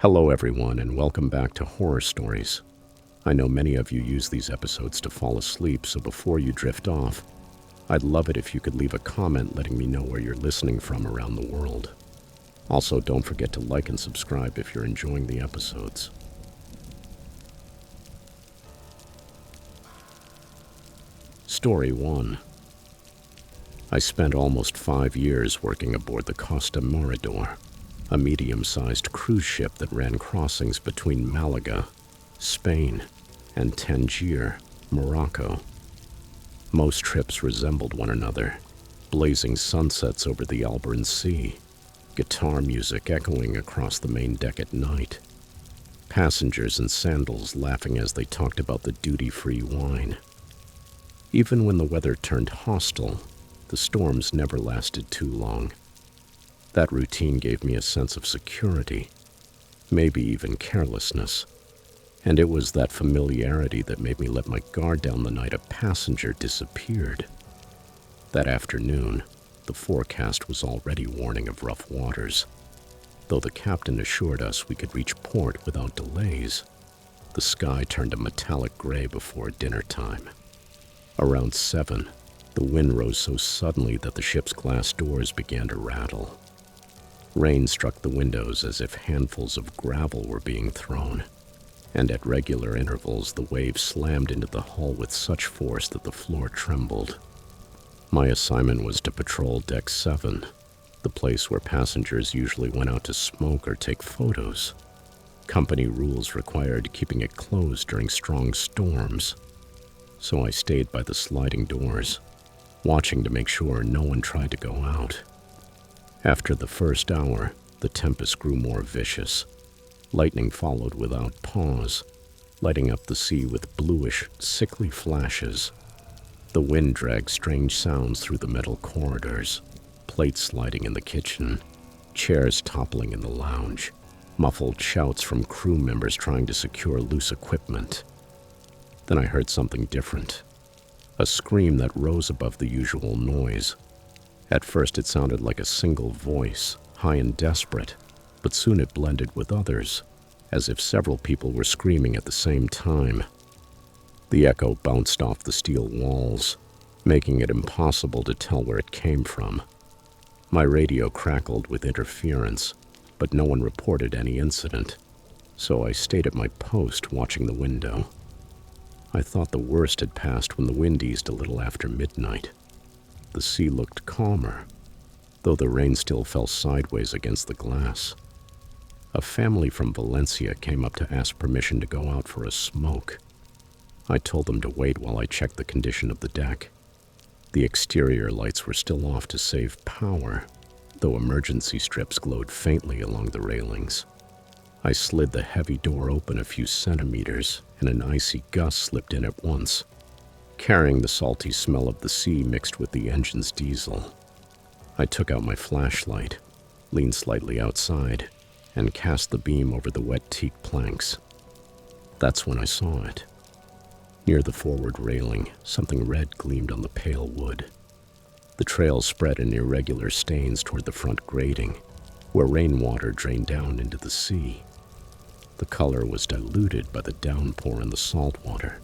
Hello, everyone, and welcome back to Horror Stories. I know many of you use these episodes to fall asleep, so before you drift off, I'd love it if you could leave a comment letting me know where you're listening from around the world. Also, don't forget to like and subscribe if you're enjoying the episodes. Story 1. I spent almost 5 years working aboard the Costa Morador, a medium-sized cruise ship that ran crossings between Malaga, Spain, and Tangier, Morocco. Most trips resembled one another, blazing sunsets over the Alboran Sea, guitar music echoing across the main deck at night, passengers in sandals laughing as they talked about the duty-free wine. Even when the weather turned hostile, the storms never lasted too long. That routine gave me a sense of security, maybe even carelessness, and it was that familiarity that made me let my guard down the night a passenger disappeared. That afternoon, the forecast was already warning of rough waters. Though the captain assured us we could reach port without delays, the sky turned a metallic gray before dinner time. Around 7, the wind rose so suddenly that the ship's glass doors began to rattle. Rain struck the windows as if handfuls of gravel were being thrown, and at regular intervals the waves slammed into the hull with such force that the floor trembled. My assignment was to patrol Deck 7, the place where passengers usually went out to smoke or take photos. Company rules required keeping it closed during strong storms, so I stayed by the sliding doors, watching to make sure no one tried to go out. After the first hour, the tempest grew more vicious. Lightning followed without pause, lighting up the sea with bluish, sickly flashes. The wind dragged strange sounds through the metal corridors, plates sliding in the kitchen, chairs toppling in the lounge, muffled shouts from crew members trying to secure loose equipment. Then I heard something different. A scream that rose above the usual noise. At first it sounded like a single voice, high and desperate, but soon it blended with others, as if several people were screaming at the same time. The echo bounced off the steel walls, making it impossible to tell where it came from. My radio crackled with interference, but no one reported any incident, so I stayed at my post watching the window. I thought the worst had passed when the wind eased a little after midnight. The sea looked calmer, though the rain still fell sideways against the glass. A family from Valencia came up to ask permission to go out for a smoke. I told them to wait while I checked the condition of the deck. The exterior lights were still off to save power, though emergency strips glowed faintly along the railings. I slid the heavy door open a few centimeters, and an icy gust slipped in at once, carrying the salty smell of the sea mixed with the engine's diesel. I took out my flashlight, leaned slightly outside, and cast the beam over the wet teak planks. That's when I saw it. Near the forward railing, something red gleamed on the pale wood. The trail spread in irregular stains toward the front grating, where rainwater drained down into the sea. The color was diluted by the downpour and the salt water,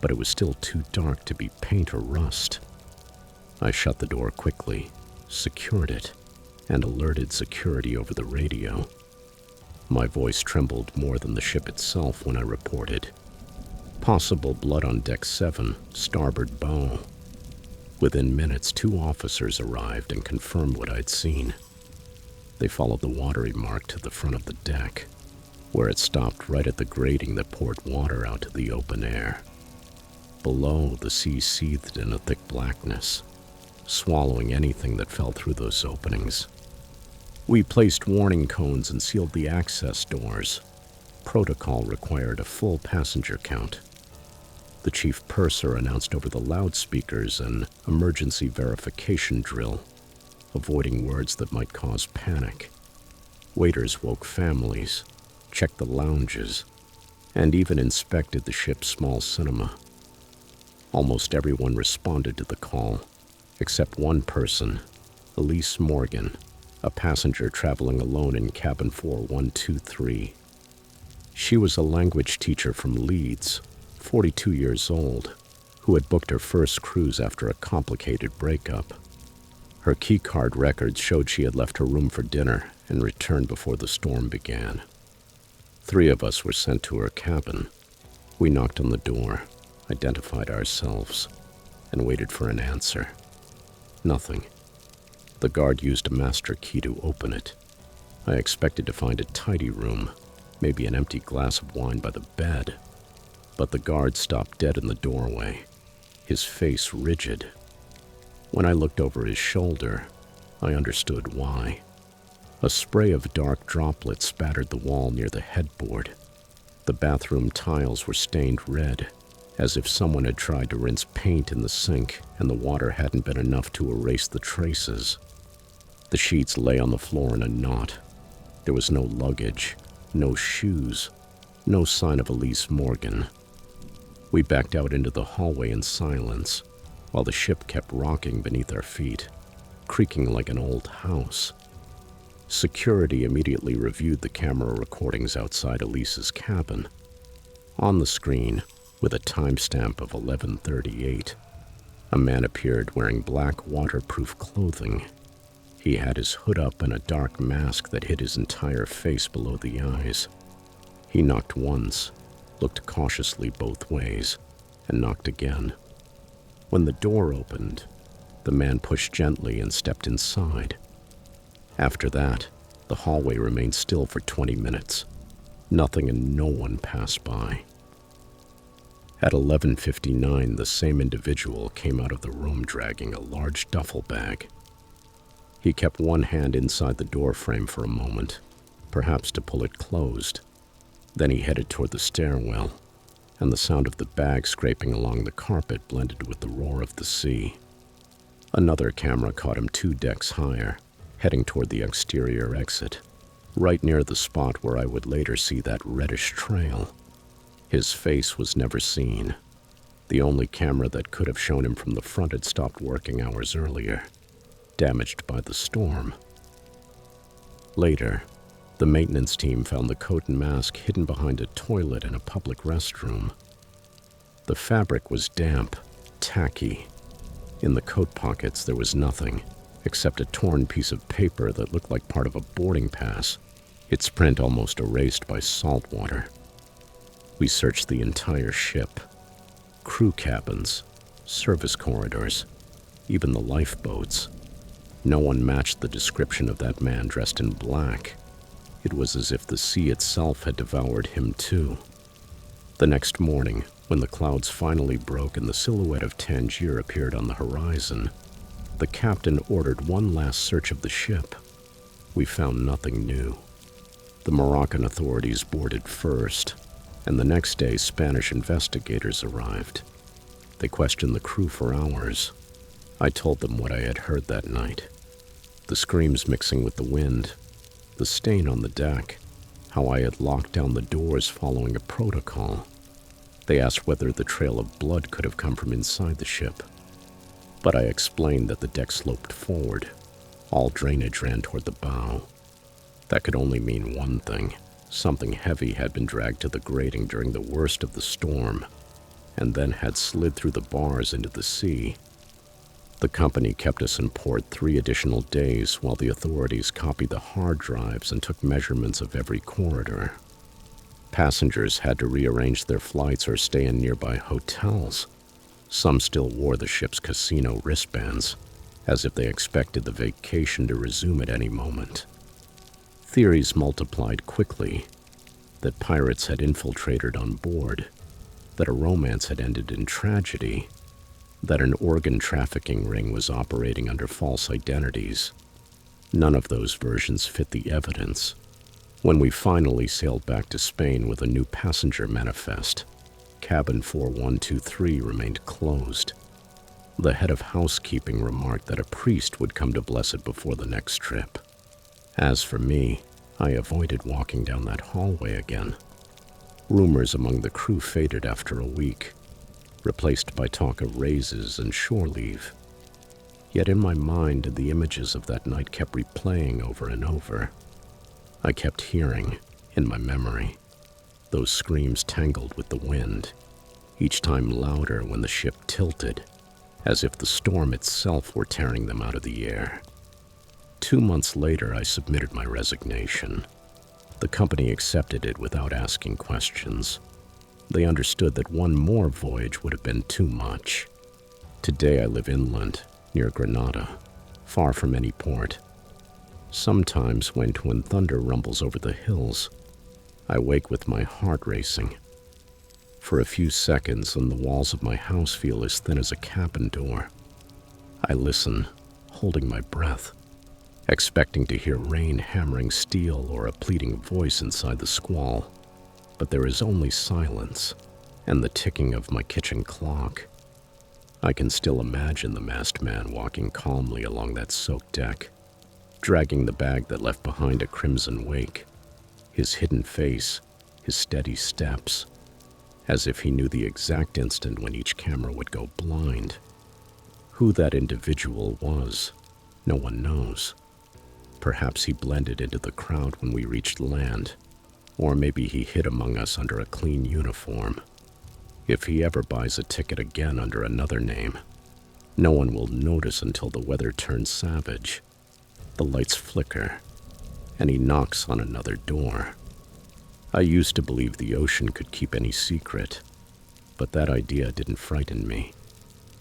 but it was still too dark to be paint or rust. I shut the door quickly, secured it, and alerted security over the radio. My voice trembled more than the ship itself when I reported. Possible blood on Deck 7, starboard bow. Within minutes, 2 officers arrived and confirmed what I'd seen. They followed the watery mark to the front of the deck, where it stopped right at the grating that poured water out to the open air. Below, the sea seethed in a thick blackness, swallowing anything that fell through those openings. We placed warning cones and sealed the access doors. Protocol required a full passenger count. The chief purser announced over the loudspeakers an emergency verification drill, avoiding words that might cause panic. Waiters woke families, checked the lounges, and even inspected the ship's small cinema. Almost everyone responded to the call, except one person, Elise Morgan, a passenger traveling alone in cabin 4123. She was a language teacher from Leeds, 42 years old, who had booked her first cruise after a complicated breakup. Her keycard records showed she had left her room for dinner and returned before the storm began. 3 of us were sent to her cabin. We knocked on the door, identified ourselves, and waited for an answer. Nothing. The guard used a master key to open it. I expected to find a tidy room, maybe an empty glass of wine by the bed. But the guard stopped dead in the doorway, his face rigid. When I looked over his shoulder, I understood why. A spray of dark droplets spattered the wall near the headboard. The bathroom tiles were stained red, as if someone had tried to rinse paint in the sink and the water hadn't been enough to erase the traces. The sheets lay on the floor in a knot. There was no luggage, no shoes, no sign of Elise Morgan. We backed out into the hallway in silence, while the ship kept rocking beneath our feet, creaking like an old house. Security immediately reviewed the camera recordings outside Elise's cabin. On the screen, with a timestamp of 11:38, a man appeared wearing black waterproof clothing. He had his hood up and a dark mask that hid his entire face below the eyes. He knocked once, looked cautiously both ways, and knocked again. When the door opened, the man pushed gently and stepped inside. After that, the hallway remained still for 20 minutes. Nothing and no one passed by. At 11:59, the same individual came out of the room dragging a large duffel bag. He kept one hand inside the door frame for a moment, perhaps to pull it closed. Then he headed toward the stairwell, and the sound of the bag scraping along the carpet blended with the roar of the sea. Another camera caught him 2 decks higher, heading toward the exterior exit, right near the spot where I would later see that reddish trail. His face was never seen. The only camera that could have shown him from the front had stopped working hours earlier, damaged by the storm. Later, the maintenance team found the coat and mask hidden behind a toilet in a public restroom. The fabric was damp, tacky. In the coat pockets, there was nothing except a torn piece of paper that looked like part of a boarding pass, its print almost erased by salt water. We searched the entire ship, crew cabins, service corridors, even the lifeboats. No one matched the description of that man dressed in black. It was as if the sea itself had devoured him too. The next morning, when the clouds finally broke and the silhouette of Tangier appeared on the horizon, the captain ordered one last search of the ship. We found nothing new. The Moroccan authorities boarded first, and the next day Spanish investigators arrived. They questioned the crew for hours. I told them what I had heard that night. The screams mixing with the wind, the stain on the deck, how I had locked down the doors following a protocol. They asked whether the trail of blood could have come from inside the ship. But I explained that the deck sloped forward. All drainage ran toward the bow. That could only mean one thing. Something heavy had been dragged to the grating during the worst of the storm, and then had slid through the bars into the sea. The company kept us in port 3 additional days while the authorities copied the hard drives and took measurements of every corridor. Passengers had to rearrange their flights or stay in nearby hotels. Some still wore the ship's casino wristbands, as if they expected the vacation to resume at any moment. Theories multiplied quickly, that pirates had infiltrated on board, that a romance had ended in tragedy, that an organ trafficking ring was operating under false identities. None of those versions fit the evidence. When we finally sailed back to Spain with a new passenger manifest, cabin 4123 remained closed. The head of housekeeping remarked that a priest would come to bless it before the next trip. As for me, I avoided walking down that hallway again. Rumors among the crew faded after a week, replaced by talk of raises and shore leave. Yet in my mind, the images of that night kept replaying over and over. I kept hearing, in my memory, Those screams tangled with the wind, each time louder when the ship tilted, as if the storm itself were tearing them out of the air. 2 months later, I submitted my resignation. The company accepted it without asking questions. They understood that one more voyage would have been too much. Today I live inland, near Granada, far from any port. Sometimes when twin thunder rumbles over the hills, I wake with my heart racing. For a few seconds, and the walls of my house feel as thin as a cabin door. I listen, holding my breath, expecting to hear rain hammering steel or a pleading voice inside the squall. But there is only silence and the ticking of my kitchen clock. I can still imagine the masked man walking calmly along that soaked deck, dragging the bag that left behind a crimson wake, his hidden face, his steady steps, as if he knew the exact instant when each camera would go blind. Who that individual was, no one knows. Perhaps he blended into the crowd when we reached land, or maybe he hid among us under a clean uniform. If he ever buys a ticket again under another name, no one will notice until the weather turns savage. The lights flicker, and he knocks on another door. I used to believe the ocean could keep any secret, but that idea didn't frighten me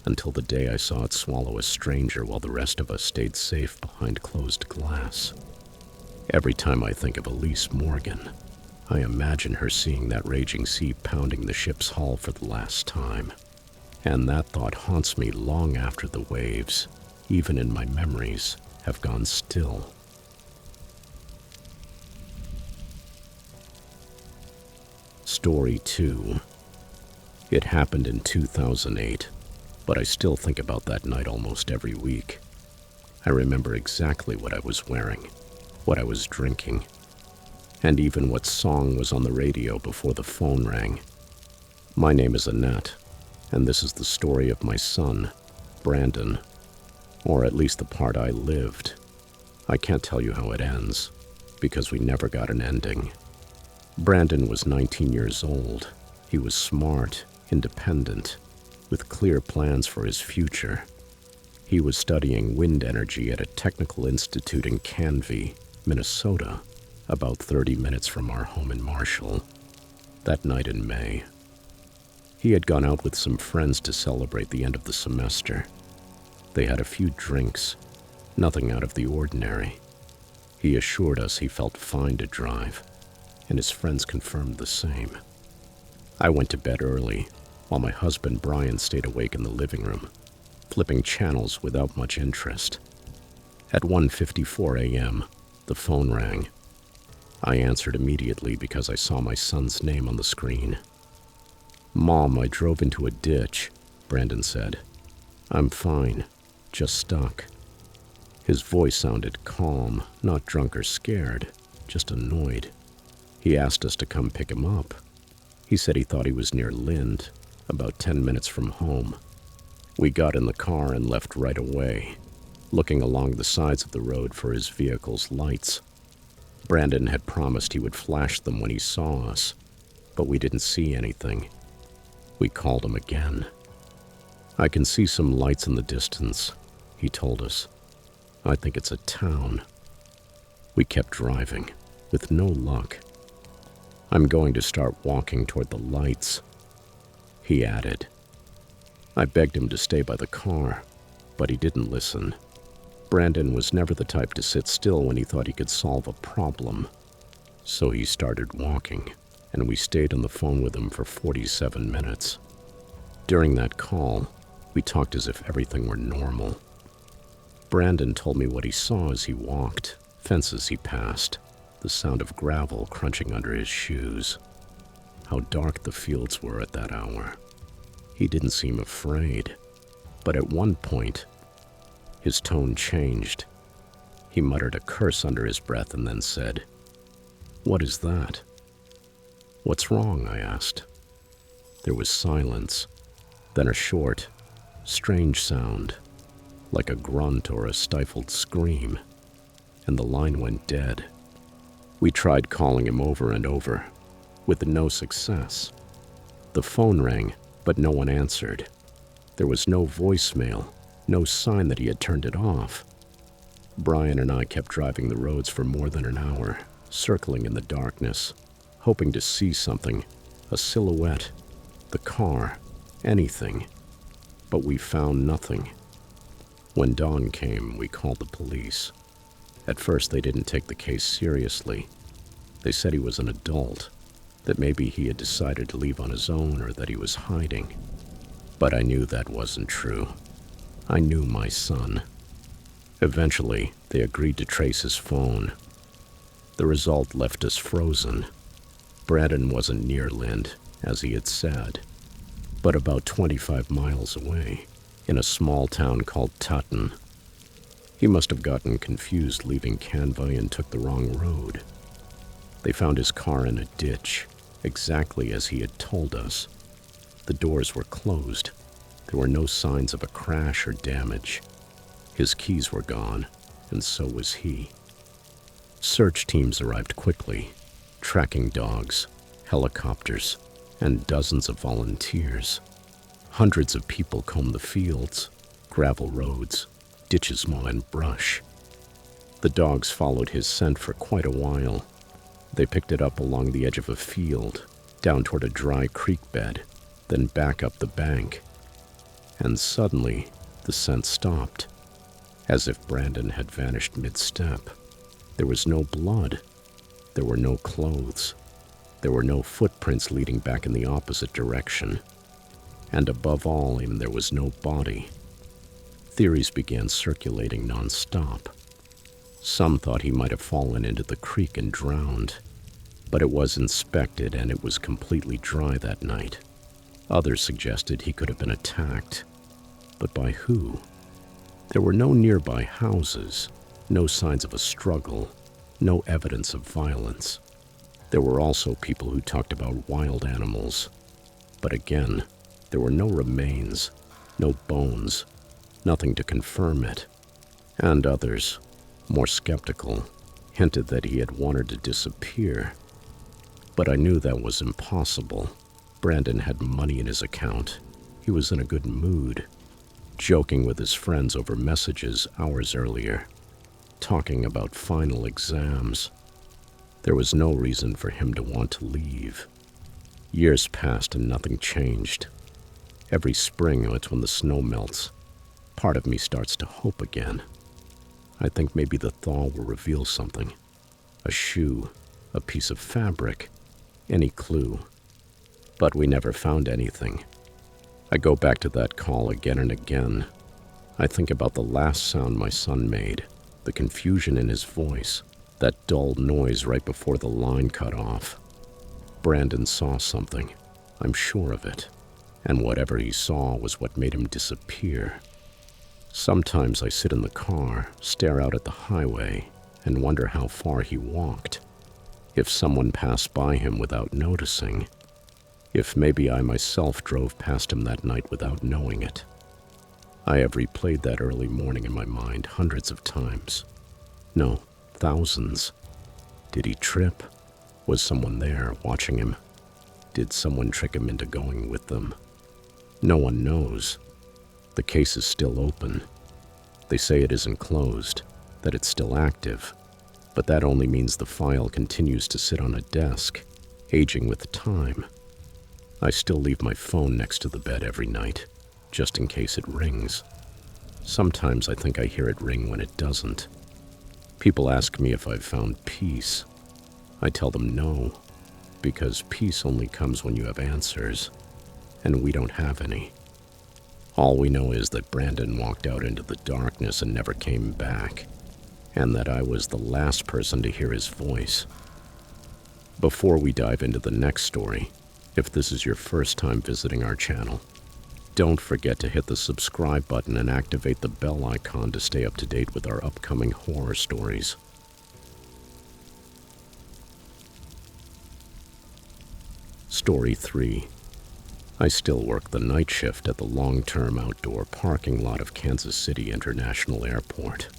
until the day I saw it swallow a stranger while the rest of us stayed safe behind closed glass. Every time I think of Elise Morgan, I imagine her seeing that raging sea pounding the ship's hull for the last time. And that thought haunts me long after the waves, even in my memories, have gone still. Story 2. It happened in 2008, but I still think about that night almost every week. I remember exactly what I was wearing, what I was drinking, and even what song was on the radio before the phone rang. My name is Annette, and this is the story of my son, Brandon, or at least the part I lived. I can't tell you how it ends, because we never got an ending. Brandon was 19 years old. He was smart, independent, with clear plans for his future. He was studying wind energy at a technical institute in Canvey, Minnesota, about 30 minutes from our home in Marshall, that night in May. He had gone out with some friends to celebrate the end of the semester. They had a few drinks, nothing out of the ordinary. He assured us he felt fine to drive, and his friends confirmed the same. I went to bed early, while my husband Brian stayed awake in the living room, flipping channels without much interest. At 1:54 a.m., the phone rang. I answered immediately because I saw my son's name on the screen. "Mom, I drove into a ditch," Brandon said. "I'm fine, just stuck." His voice sounded calm, not drunk or scared, just annoyed. He asked us to come pick him up. He said he thought he was near Lind, about 10 minutes from home. We got in the car and left right away, looking along the sides of the road for his vehicle's lights. Brandon had promised he would flash them when he saw us, but we didn't see anything. We called him again. "I can see some lights in the distance," he told us. "I think it's a town." We kept driving, with no luck. "I'm going to start walking toward the lights," he added. I begged him to stay by the car, but he didn't listen. Brandon was never the type to sit still when he thought he could solve a problem. So he started walking, and we stayed on the phone with him for 47 minutes. During that call, we talked as if everything were normal. Brandon told me what he saw as he walked, fences he passed, the sound of gravel crunching under his shoes. How dark the fields were at that hour. He didn't seem afraid, but at one point, his tone changed. He muttered a curse under his breath and then said, "What is that?" "What's wrong?" I asked. There was silence, then a short, strange sound, like a grunt or a stifled scream, and the line went dead. We tried calling him over and over. with no success. The phone rang, but no one answered. There was no voicemail, no sign that he had turned it off. Brian and I kept driving the roads for more than an hour, circling in the darkness, hoping to see something, a silhouette, the car, anything. But we found nothing. When dawn came, we called the police. At first, they didn't take the case seriously. They said he was an adult, that maybe he had decided to leave on his own or that he was hiding. But I knew that wasn't true. I knew my son. Eventually, they agreed to trace his phone. The result left us frozen. Brandon wasn't near Lind, as he had said, but about 25 miles away, in a small town called Tutton. He must have gotten confused leaving Canvey and took the wrong road. They found his car in a ditch, exactly as he had told us. The doors were closed. There were no signs of a crash or damage. His keys were gone, and so was he. Search teams arrived quickly, tracking dogs, helicopters, and dozens of volunteers. Hundreds of people combed the fields, gravel roads, ditches and brush. The dogs followed his scent for quite a while. They picked it up along the edge of a field, down toward a dry creek bed, then back up the bank. And suddenly, the scent stopped, as if Brandon had vanished mid-step. There was no blood. There were no clothes. There were no footprints leading back in the opposite direction. And above all, even there was no body. Theories began circulating non-stop. Some thought he might have fallen into the creek and drowned, but it was inspected and it was completely dry that night. Others suggested he could have been attacked. But by who? There were no nearby houses, no signs of a struggle, no evidence of violence. There were also people who talked about wild animals. But again, there were no remains, no bones, nothing to confirm it. And others, more skeptical, hinted that he had wanted to disappear. But I knew that was impossible. Brandon had money in his account. He was in a good mood, joking with his friends over messages hours earlier, talking about final exams. There was no reason for him to want to leave. Years passed and nothing changed. Every spring, it's when the snow melts, part of me starts to hope again. I think maybe the thaw will reveal something. A shoe, a piece of fabric, any clue. But we never found anything. I go back to that call again and again. I think about the last sound my son made, the confusion in his voice, that dull noise right before the line cut off. Brandon saw something, I'm sure of it, and whatever he saw was what made him disappear. Sometimes I sit in the car, stare out at the highway, and wonder how far he walked. If someone passed by him without noticing. If maybe I myself drove past him that night without knowing it. I have replayed that early morning in my mind hundreds of times. No, thousands. Did he trip? Was someone there watching him? Did someone trick him into going with them? No one knows. The case is still open. They say it isn't closed, that it's still active, but that only means the file continues to sit on a desk, aging with time. I still leave my phone next to the bed every night, just in case it rings. Sometimes I think I hear it ring when it doesn't. People ask me if I've found peace. I tell them no, because peace only comes when you have answers, and we don't have any. All we know is that Brandon walked out into the darkness and never came back, and that I was the last person to hear his voice. Before we dive into the next story, if this is your first time visiting our channel, don't forget to hit the subscribe button and activate the bell icon to stay up to date with our upcoming horror stories. Story 3. I still work the night shift at the long-term outdoor parking lot of Kansas City International Airport.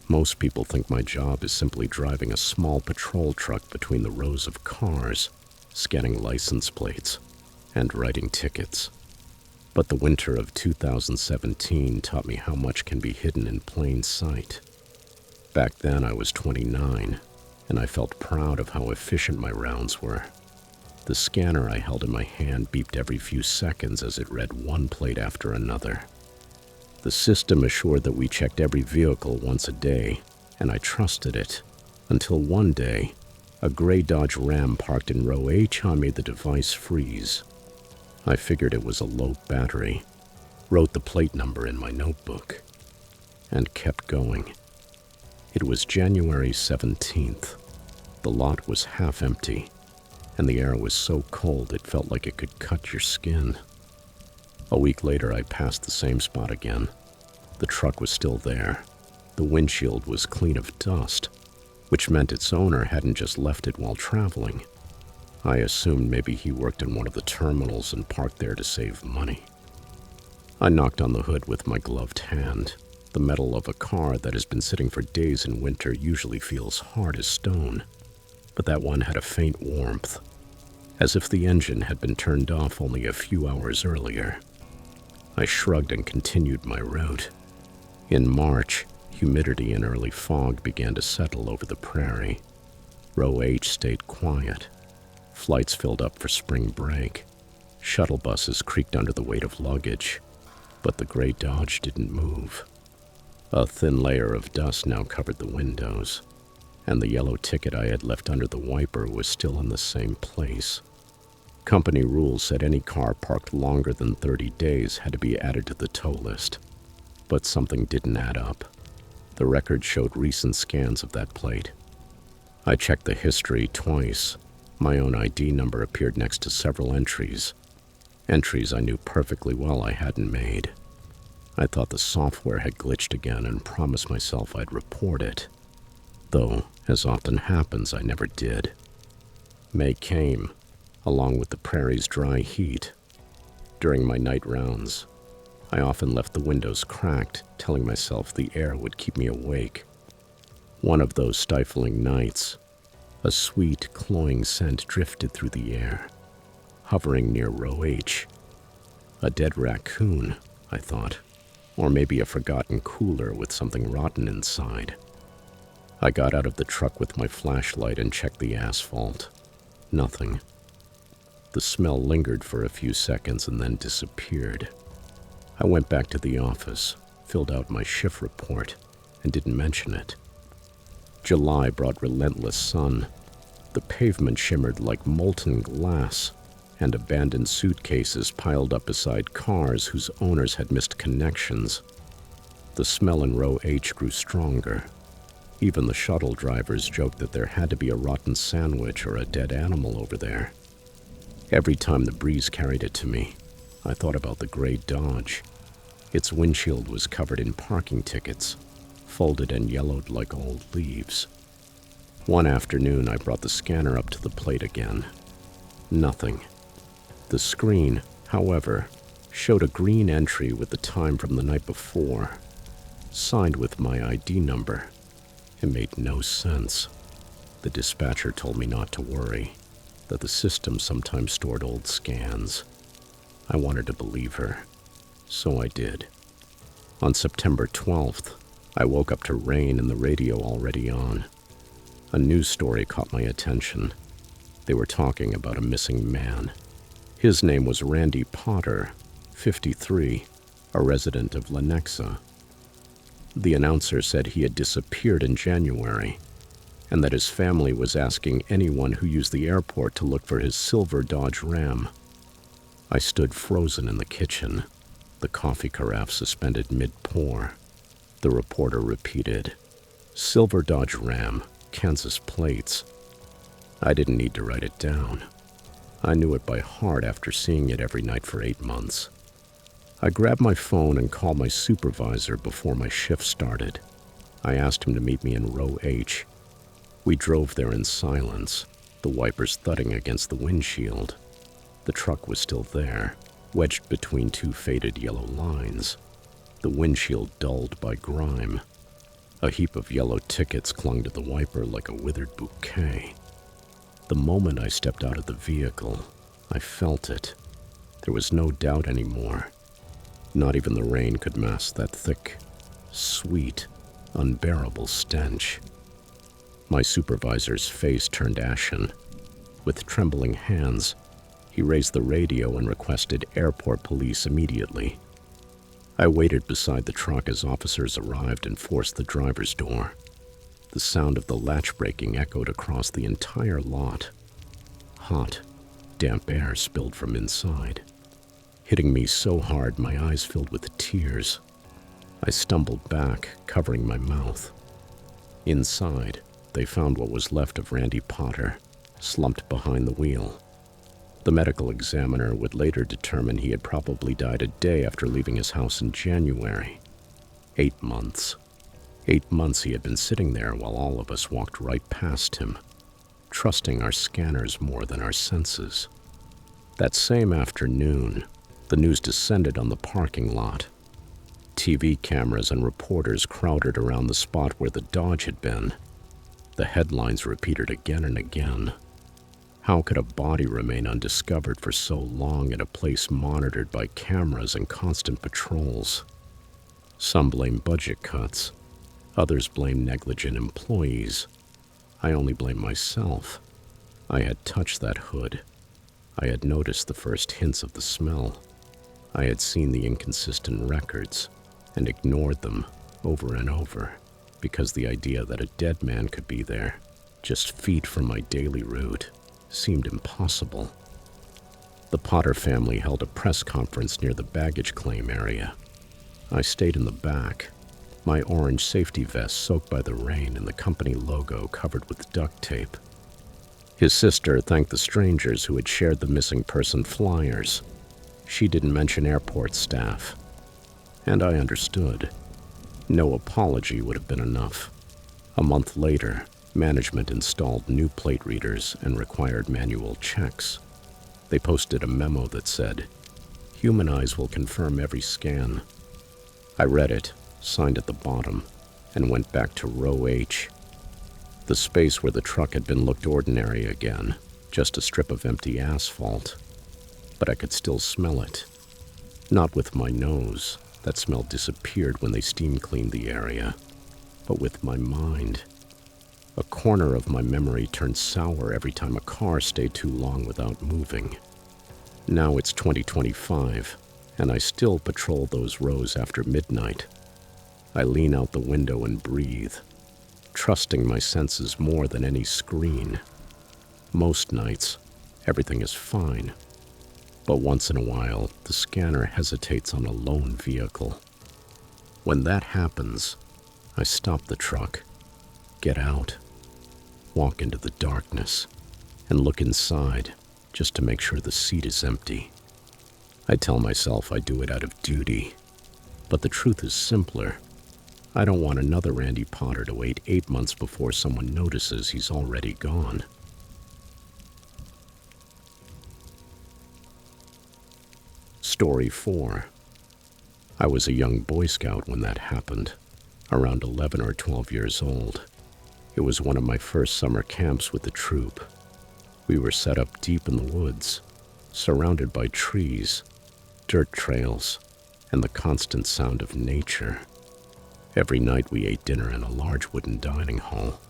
Most people think my job is simply driving a small patrol truck between the rows of cars, scanning license plates, and writing tickets. But the winter of 2017 taught me how much can be hidden in plain sight. Back then I was 29, and I felt proud of how efficient my rounds were. The scanner I held in my hand beeped every few seconds as it read one plate after another. The system assured that we checked every vehicle once a day, and I trusted it, until one day, a gray Dodge Ram parked in row H made the device freeze. I figured it was a low battery, wrote the plate number in my notebook, and kept going. It was January 17th. The lot was half empty, and the air was so cold it felt like it could cut your skin. A week later, I passed the same spot again. The truck was still there. The windshield was clean of dust, which meant its owner hadn't just left it while traveling. I assumed maybe he worked in one of the terminals and parked there to save money. I knocked on the hood with my gloved hand. The metal of a car that has been sitting for days in winter usually feels hard as stone, but that one had a faint warmth, as if the engine had been turned off only a few hours earlier. I shrugged and continued my route. In March, humidity and early fog began to settle over the prairie. Row H stayed quiet. Flights filled up for spring break. Shuttle buses creaked under the weight of luggage, but the gray Dodge didn't move. A thin layer of dust now covered the windows, and the yellow ticket I had left under the wiper was still in the same place. Company rules said any car parked longer than 30 days had to be added to the tow list, but something didn't add up. The record showed recent scans of that plate. I checked the history twice. My own ID number appeared next to several entries I knew perfectly well I hadn't made. I thought the software had glitched again and promised myself I'd report it, though, as often happens, I never did. May came, along with the prairie's dry heat. During my night rounds, I often left the windows cracked, telling myself the air would keep me awake. One of those stifling nights, a sweet, cloying scent drifted through the air, hovering near row H. A dead raccoon, I thought, or maybe a forgotten cooler with something rotten inside. I got out of the truck with my flashlight and checked the asphalt. Nothing. The smell lingered for a few seconds and then disappeared. I went back to the office, filled out my shift report, and didn't mention it. July brought relentless sun. The pavement shimmered like molten glass, and abandoned suitcases piled up beside cars whose owners had missed connections. The smell in row H grew stronger. Even the shuttle drivers joked that there had to be a rotten sandwich or a dead animal over there. Every time the breeze carried it to me, I thought about the gray Dodge. Its windshield was covered in parking tickets, folded and yellowed like old leaves. One afternoon, I brought the scanner up to the plate again. Nothing. The screen, however, showed a green entry with the time from the night before, signed with my ID number. It made no sense. The dispatcher told me not to worry, that the system sometimes stored old scans. I wanted to believe her, so I did. On September 12th, I woke up to rain and the radio already on. A news story caught my attention. They were talking about a missing man. His name was Randy Potter, 53, a resident of Lenexa. The announcer said he had disappeared in January, and that his family was asking anyone who used the airport to look for his silver Dodge Ram. I stood frozen in the kitchen, the coffee carafe suspended mid-pour. The reporter repeated, "Silver Dodge Ram, Kansas plates." I didn't need to write it down. I knew it by heart after seeing it every night for 8 months. I grabbed my phone and called my supervisor before my shift started. I asked him to meet me in row H. We drove there in silence, the wipers thudding against the windshield. The truck was still there, wedged between two faded yellow lines, the windshield dulled by grime. A heap of yellow tickets clung to the wiper like a withered bouquet. The moment I stepped out of the vehicle, I felt it. There was no doubt anymore. Not even the rain could mask that thick, sweet, unbearable stench. My supervisor's face turned ashen. With trembling hands, he raised the radio and requested airport police immediately. I waited beside the truck as officers arrived and forced the driver's door. The sound of the latch breaking echoed across the entire lot. Hot, damp air spilled from inside, hitting me so hard my eyes filled with tears. I stumbled back, covering my mouth. Inside, they found what was left of Randy Potter, slumped behind the wheel. The medical examiner would later determine he had probably died a day after leaving his house in January. 8 months. 8 months he had been sitting there while all of us walked right past him, trusting our scanners more than our senses. That same afternoon, the news descended on the parking lot. TV cameras and reporters crowded around the spot where the Dodge had been. The headlines repeated again and again. How could a body remain undiscovered for so long at a place monitored by cameras and constant patrols? Some blame budget cuts. Others blame negligent employees. I only blame myself. I had touched that hood. I had noticed the first hints of the smell. I had seen the inconsistent records and ignored them over and over because the idea that a dead man could be there, just feet from my daily route, seemed impossible. The Potter family held a press conference near the baggage claim area. I stayed in the back, my orange safety vest soaked by the rain and the company logo covered with duct tape. His sister thanked the strangers who had shared the missing person flyers. She didn't mention airport staff. And I understood. No apology would have been enough. A month later, management installed new plate readers and required manual checks. They posted a memo that said, "Human eyes will confirm every scan." I read it, signed at the bottom, and went back to row H. The space where the truck had been looked ordinary again, just a strip of empty asphalt. But I could still smell it. Not with my nose, that smell disappeared when they steam cleaned the area, but with my mind. A corner of my memory turned sour every time a car stayed too long without moving. Now it's 2025, and I still patrol those rows after midnight. I lean out the window and breathe, trusting my senses more than any screen. Most nights, everything is fine, but once in a while, the scanner hesitates on a lone vehicle. When that happens, I stop the truck, get out, walk into the darkness, and look inside just to make sure the seat is empty. I tell myself I do it out of duty, but the truth is simpler. I don't want another Randy Potter to wait 8 months before someone notices he's already gone. Story 4. I was a young Boy Scout when that happened, around 11 or 12 years old. It was one of my first summer camps with the troop. We were set up deep in the woods, surrounded by trees, dirt trails, and the constant sound of nature. Every night we ate dinner in a large wooden dining hall.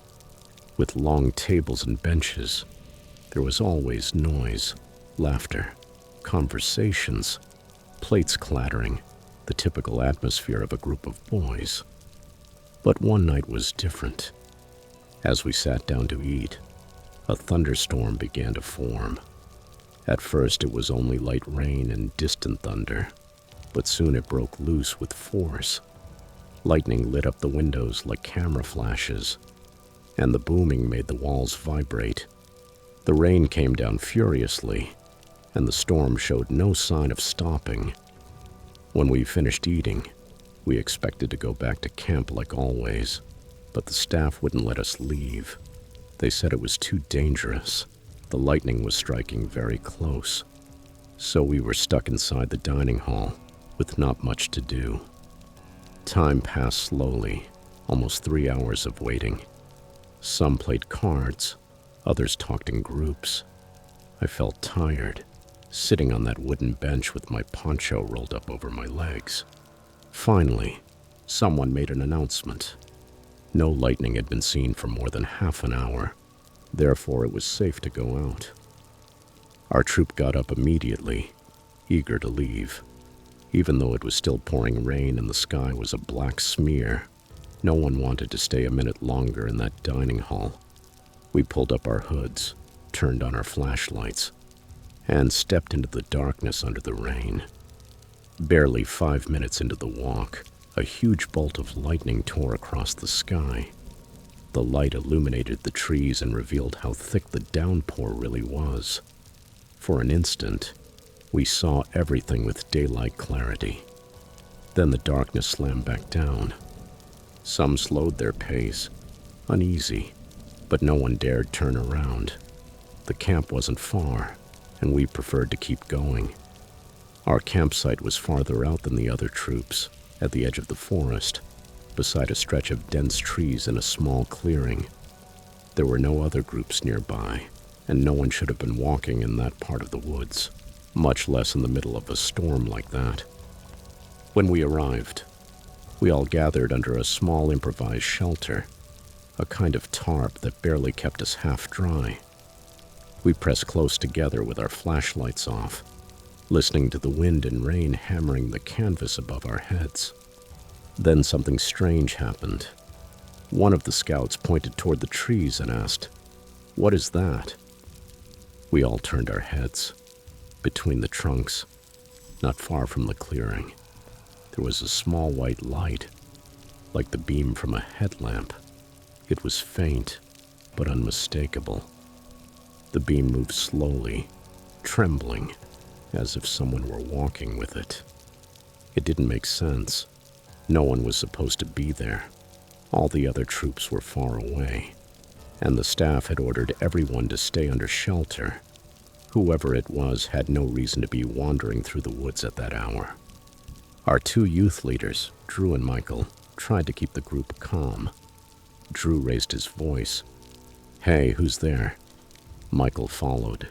With long tables and benches, there was always noise, laughter, conversations, plates clattering, the typical atmosphere of a group of boys. But one night was different. As we sat down to eat, a thunderstorm began to form. At first it was only light rain and distant thunder, but soon it broke loose with force. Lightning lit up the windows like camera flashes, and the booming made the walls vibrate. The rain came down furiously, and the storm showed no sign of stopping. When we finished eating, we expected to go back to camp like always, but the staff wouldn't let us leave. They said it was too dangerous. The lightning was striking very close. So we were stuck inside the dining hall with not much to do. Time passed slowly, almost 3 hours of waiting. Some played cards, Others talked in groups. I felt tired, sitting on that wooden bench with my poncho rolled up over my legs. Finally, someone made an announcement. No lightning had been seen for more than half an hour, therefore it was safe to go out. Our troop got up immediately, eager to leave. Even though it was still pouring rain and the sky was a black smear, no one wanted to stay a minute longer in that dining hall. We pulled up our hoods, turned on our flashlights, and stepped into the darkness under the rain. Barely 5 minutes into the walk, a huge bolt of lightning tore across the sky. The light illuminated the trees and revealed how thick the downpour really was. For an instant, we saw everything with daylight clarity. Then the darkness slammed back down. Some slowed their pace, uneasy, but no one dared turn around. The camp wasn't far, and we preferred to keep going. Our campsite was farther out than the other troops, at the edge of the forest, beside a stretch of dense trees in a small clearing. There were no other groups nearby, and no one should have been walking in that part of the woods, much less in the middle of a storm like that. When we arrived, we all gathered under a small improvised shelter, a kind of tarp that barely kept us half dry. We pressed close together with our flashlights off, listening to the wind and rain hammering the canvas above our heads. Then something strange happened. One of the scouts pointed toward the trees and asked, "What is that?" We all turned our heads. Between the trunks, not far from the clearing, there was a small white light, like the beam from a headlamp. It was faint, but unmistakable. The beam moved slowly, trembling, as if someone were walking with it. It didn't make sense. No one was supposed to be there. All the other troops were far away, and the staff had ordered everyone to stay under shelter. Whoever it was had no reason to be wandering through the woods at that hour. Our two youth leaders, Drew and Michael, tried to keep the group calm. Drew raised his voice. "Hey, who's there?" Michael followed.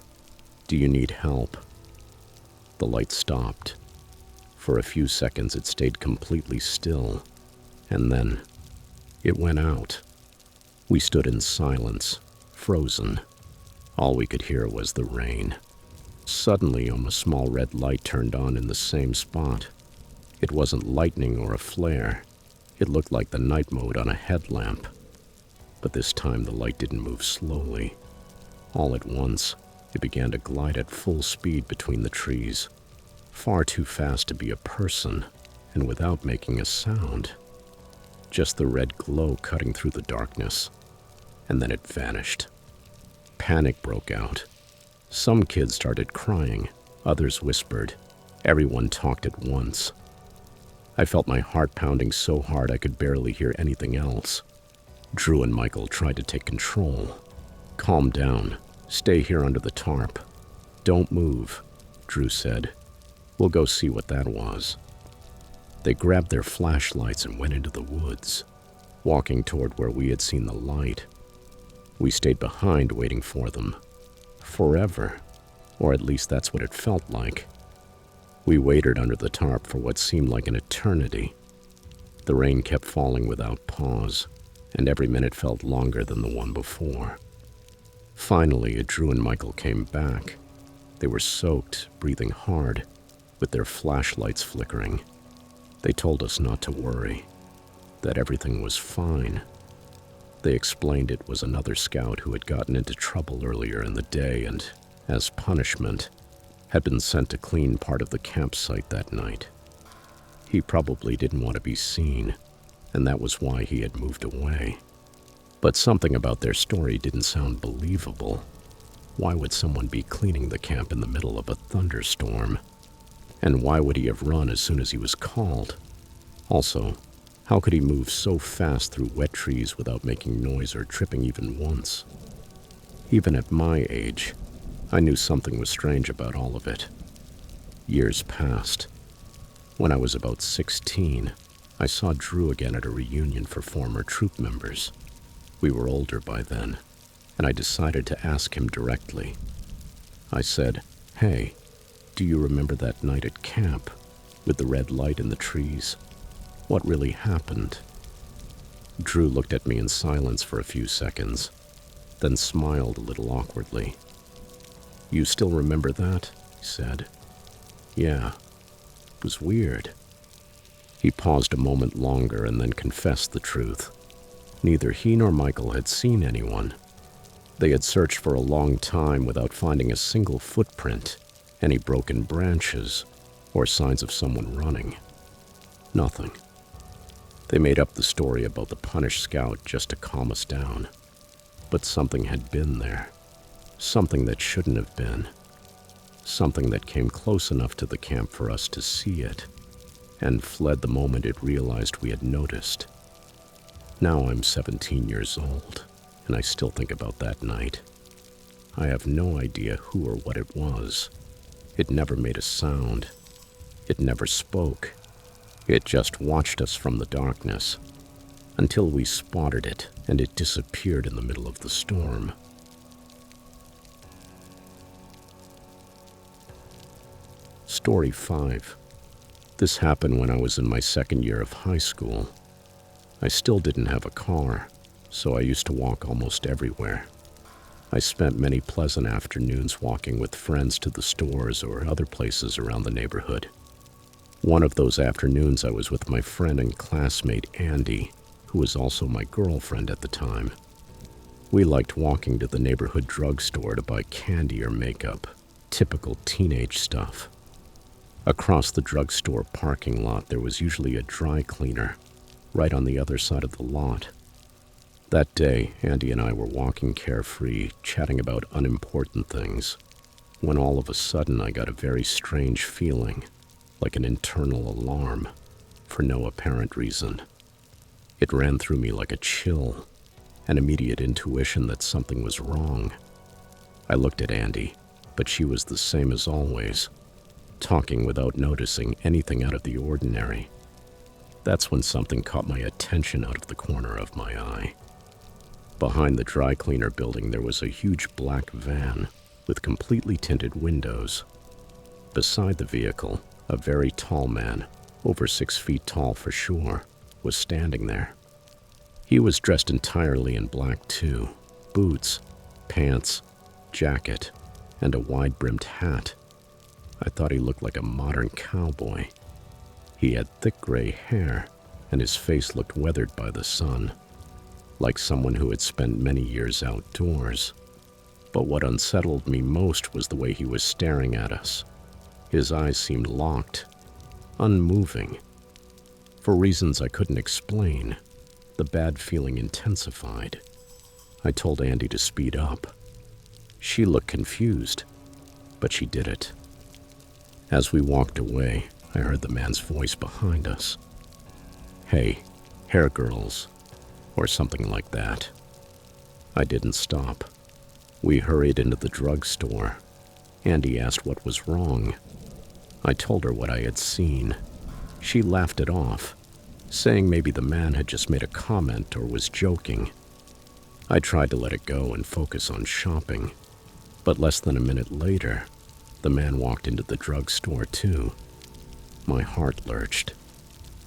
"Do you need help?" The light stopped. For a few seconds it stayed completely still, and then it went out. We stood in silence, frozen. All we could hear was the rain. Suddenly, a small red light turned on in the same spot. It wasn't lightning or a flare. It looked like the night mode on a headlamp. But this time the light didn't move slowly. All at once, it began to glide at full speed between the trees, far too fast to be a person, and without making a sound. Just the red glow cutting through the darkness, and then it vanished. Panic broke out. Some kids started crying, others whispered. Everyone talked at once. I felt my heart pounding so hard I could barely hear anything else. Drew and Michael tried to take control. "Calm down. Stay here under the tarp. Don't move," Drew said. "We'll go see what that was." They grabbed their flashlights and went into the woods, walking toward where we had seen the light. We stayed behind waiting for them. Forever, or at least that's what it felt like. We waited under the tarp for what seemed like an eternity. The rain kept falling without pause, and every minute felt longer than the one before. Finally, Drew and Michael came back. They were soaked, breathing hard, with their flashlights flickering. They told us not to worry, that everything was fine. They explained it was another scout who had gotten into trouble earlier in the day and, as punishment, had been sent to clean part of the campsite that night. He probably didn't want to be seen, and that was why he had moved away. But something about their story didn't sound believable. Why would someone be cleaning the camp in the middle of a thunderstorm? And why would he have run as soon as he was called? Also, how could he move so fast through wet trees without making noise or tripping even once? Even at my age, I knew something was strange about all of it. Years passed. When I was about 16, I saw Drew again at a reunion for former troop members. We were older by then, and I decided to ask him directly. I said, "Hey, do you remember that night at camp with the red light in the trees? What really happened?" Drew looked at me in silence for a few seconds, then smiled a little awkwardly. "You still remember that?" he said. "Yeah, it was weird." He paused a moment longer and then confessed the truth. Neither he nor Michael had seen anyone. They had searched for a long time without finding a single footprint, any broken branches, or signs of someone running. Nothing. They made up the story about the punished scout just to calm us down. But something had been there. Something that shouldn't have been. Something that came close enough to the camp for us to see it, and fled the moment it realized we had noticed. Now I'm 17 years old, and I still think about that night. I have no idea who or what it was. It never made a sound. It never spoke. It just watched us from the darkness, until we spotted it and it disappeared in the middle of the storm. Story 5. This happened when I was in my second year of high school. I still didn't have a car, so I used to walk almost everywhere. I spent many pleasant afternoons walking with friends to the stores or other places around the neighborhood. One of those afternoons I was with my friend and classmate Andy, who was also my girlfriend at the time. We liked walking to the neighborhood drugstore to buy candy or makeup, typical teenage stuff. Across the drugstore parking lot there was usually a dry cleaner, right on the other side of the lot. That day, Andy and I were walking carefree, chatting about unimportant things, when all of a sudden I got a very strange feeling, like an internal alarm, for no apparent reason. It ran through me like a chill, an immediate intuition that something was wrong. I looked at Andy, but she was the same as always, talking without noticing anything out of the ordinary. That's when something caught my attention out of the corner of my eye. Behind the dry cleaner building there was a huge black van with completely tinted windows. Beside the vehicle, a very tall man, over 6 feet tall for sure, was standing there. He was dressed entirely in black too, boots, pants, jacket, and a wide-brimmed hat. I thought he looked like a modern cowboy. He had thick gray hair, and his face looked weathered by the sun, like someone who had spent many years outdoors. But what unsettled me most was the way he was staring at us. His eyes seemed locked, unmoving. For reasons I couldn't explain, the bad feeling intensified. I told Andy to speed up. She looked confused, but she did it. As we walked away, I heard the man's voice behind us. "Hey, hair girls," or something like that. I didn't stop. We hurried into the drugstore. Andy asked what was wrong. I told her what I had seen. She laughed it off, saying maybe the man had just made a comment or was joking. I tried to let it go and focus on shopping, but less than a minute later, the man walked into the drugstore too. My heart lurched.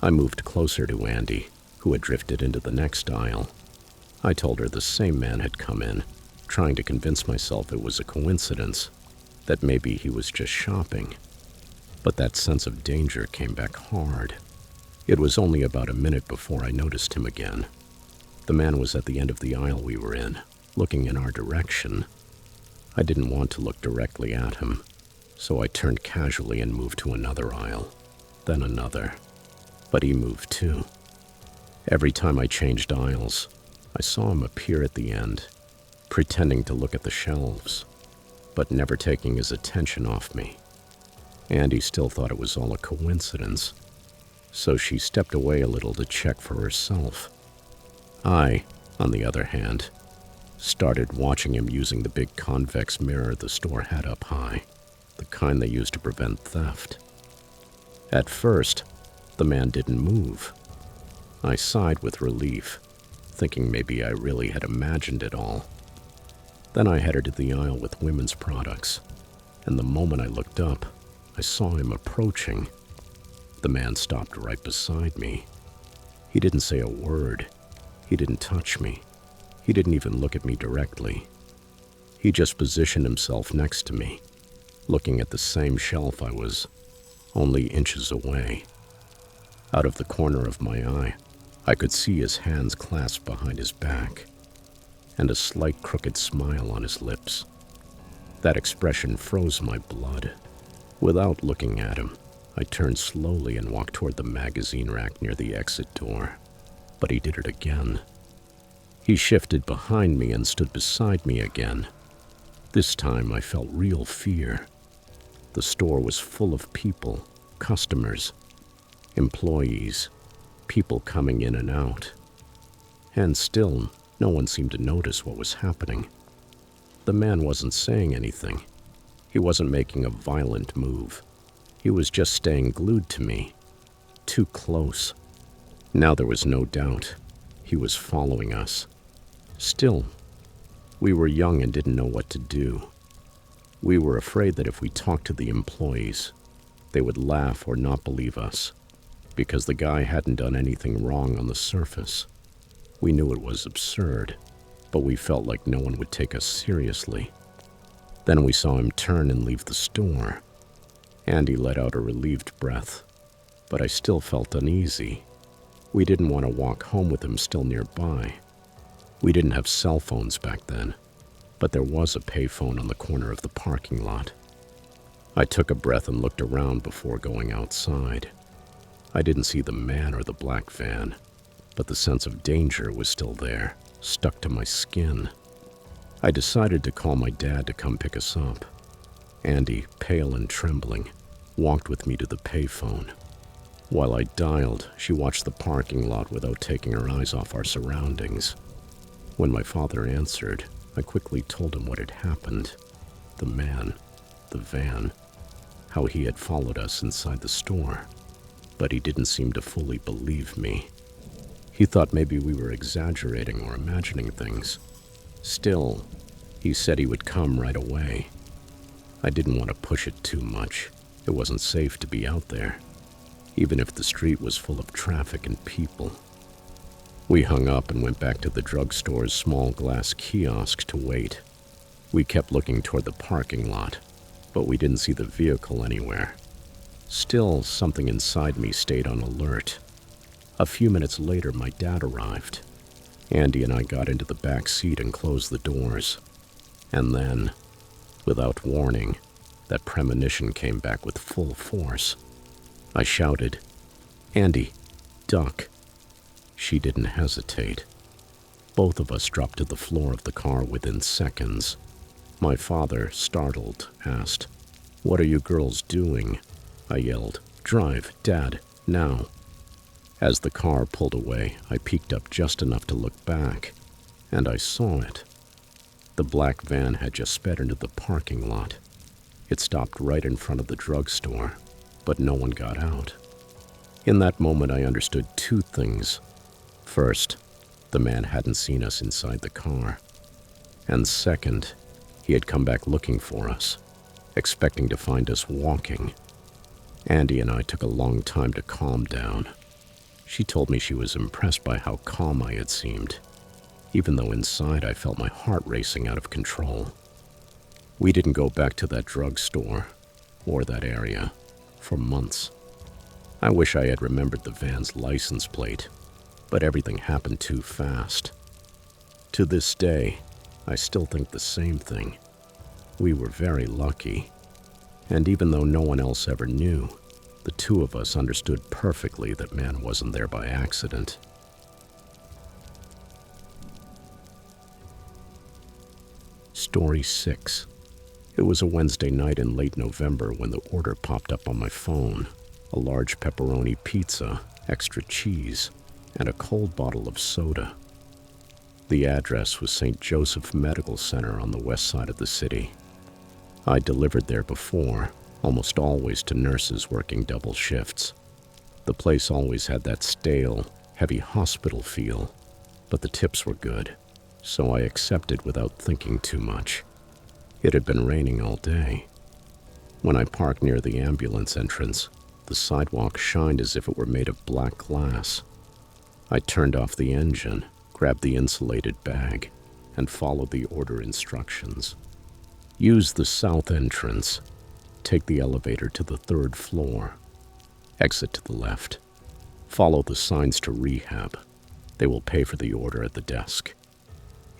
I moved closer to Andy, who had drifted into the next aisle. I told her the same man had come in, trying to convince myself it was a coincidence, that maybe he was just shopping. But that sense of danger came back hard. It was only about a minute before I noticed him again. The man was at the end of the aisle we were in, looking in our direction. I didn't want to look directly at him, so I turned casually and moved to another aisle, then another. But he moved too. Every time I changed aisles, I saw him appear at the end, pretending to look at the shelves, but never taking his attention off me. Andy still thought it was all a coincidence, so she stepped away a little to check for herself. I, on the other hand, started watching him using the big convex mirror the store had up high, the kind they used to prevent theft. At first, the man didn't move. I sighed with relief, thinking maybe I really had imagined it all. Then I headed to the aisle with women's products, and the moment I looked up, I saw him approaching. The man stopped right beside me. He didn't say a word. He didn't touch me. He didn't even look at me directly. He just positioned himself next to me, looking at the same shelf I was only inches away. Out of the corner of my eye, I could see his hands clasped behind his back, and a slight crooked smile on his lips. That expression froze my blood. Without looking at him, I turned slowly and walked toward the magazine rack near the exit door. But he did it again. He shifted behind me and stood beside me again. This time I felt real fear. The store was full of people, customers, employees, people coming in and out. And still, no one seemed to notice what was happening. The man wasn't saying anything. He wasn't making a violent move. He was just staying glued to me, too close. Now there was no doubt. He was following us. Still, we were young and didn't know what to do. We were afraid that if we talked to the employees, they would laugh or not believe us, because the guy hadn't done anything wrong on the surface. We knew it was absurd, but we felt like no one would take us seriously. Then we saw him turn and leave the store. Andy let out a relieved breath, but I still felt uneasy. We didn't want to walk home with him still nearby. We didn't have cell phones back then, but there was a payphone on the corner of the parking lot. I took a breath and looked around before going outside. I didn't see the man or the black van, but the sense of danger was still there, stuck to my skin. I decided to call my dad to come pick us up. Andy, pale and trembling, walked with me to the payphone. While I dialed, she watched the parking lot without taking her eyes off our surroundings. When my father answered, I quickly told him what had happened. The man, the van, how he had followed us inside the store. But he didn't seem to fully believe me. He thought maybe we were exaggerating or imagining things. Still, he said he would come right away. I didn't want to push it too much. It wasn't safe to be out there, even if the street was full of traffic and people. We hung up and went back to the drugstore's small glass kiosk to wait. We kept looking toward the parking lot, but we didn't see the vehicle anywhere. Still, something inside me stayed on alert. A few minutes later, my dad arrived. Andy and I got into the back seat and closed the doors. And then, without warning, that premonition came back with full force. I shouted, "Andy, duck." She didn't hesitate. Both of us dropped to the floor of the car within seconds. My father, startled, asked, "What are you girls doing?" I yelled, "Drive, Dad, now." As the car pulled away, I peeked up just enough to look back, and I saw it. The black van had just sped into the parking lot. It stopped right in front of the drugstore, but no one got out. In that moment, I understood two things. First, the man hadn't seen us inside the car. And second, he had come back looking for us, expecting to find us walking. Andy and I took a long time to calm down. She told me she was impressed by how calm I had seemed, even though inside I felt my heart racing out of control. We didn't go back to that drugstore or that area for months. I wish I had remembered the van's license plate, but everything happened too fast. To this day, I still think the same thing. We were very lucky. And even though no one else ever knew, the two of us understood perfectly that man wasn't there by accident. Story 6. It was a Wednesday night in late November when the order popped up on my phone. A large pepperoni pizza, extra cheese, and a cold bottle of soda. The address was St. Joseph Medical Center on the west side of the city. I delivered there before, almost always to nurses working double shifts. The place always had that stale, heavy hospital feel, but the tips were good. so I accepted without thinking too much. It had been raining all day. When I parked near the ambulance entrance, the sidewalk shined as if it were made of black glass. I turned off the engine, grabbed the insulated bag, and followed the order instructions. Use the south entrance. Take the elevator to the 3rd floor. Exit to the left. Follow the signs to rehab. They will pay for the order at the desk.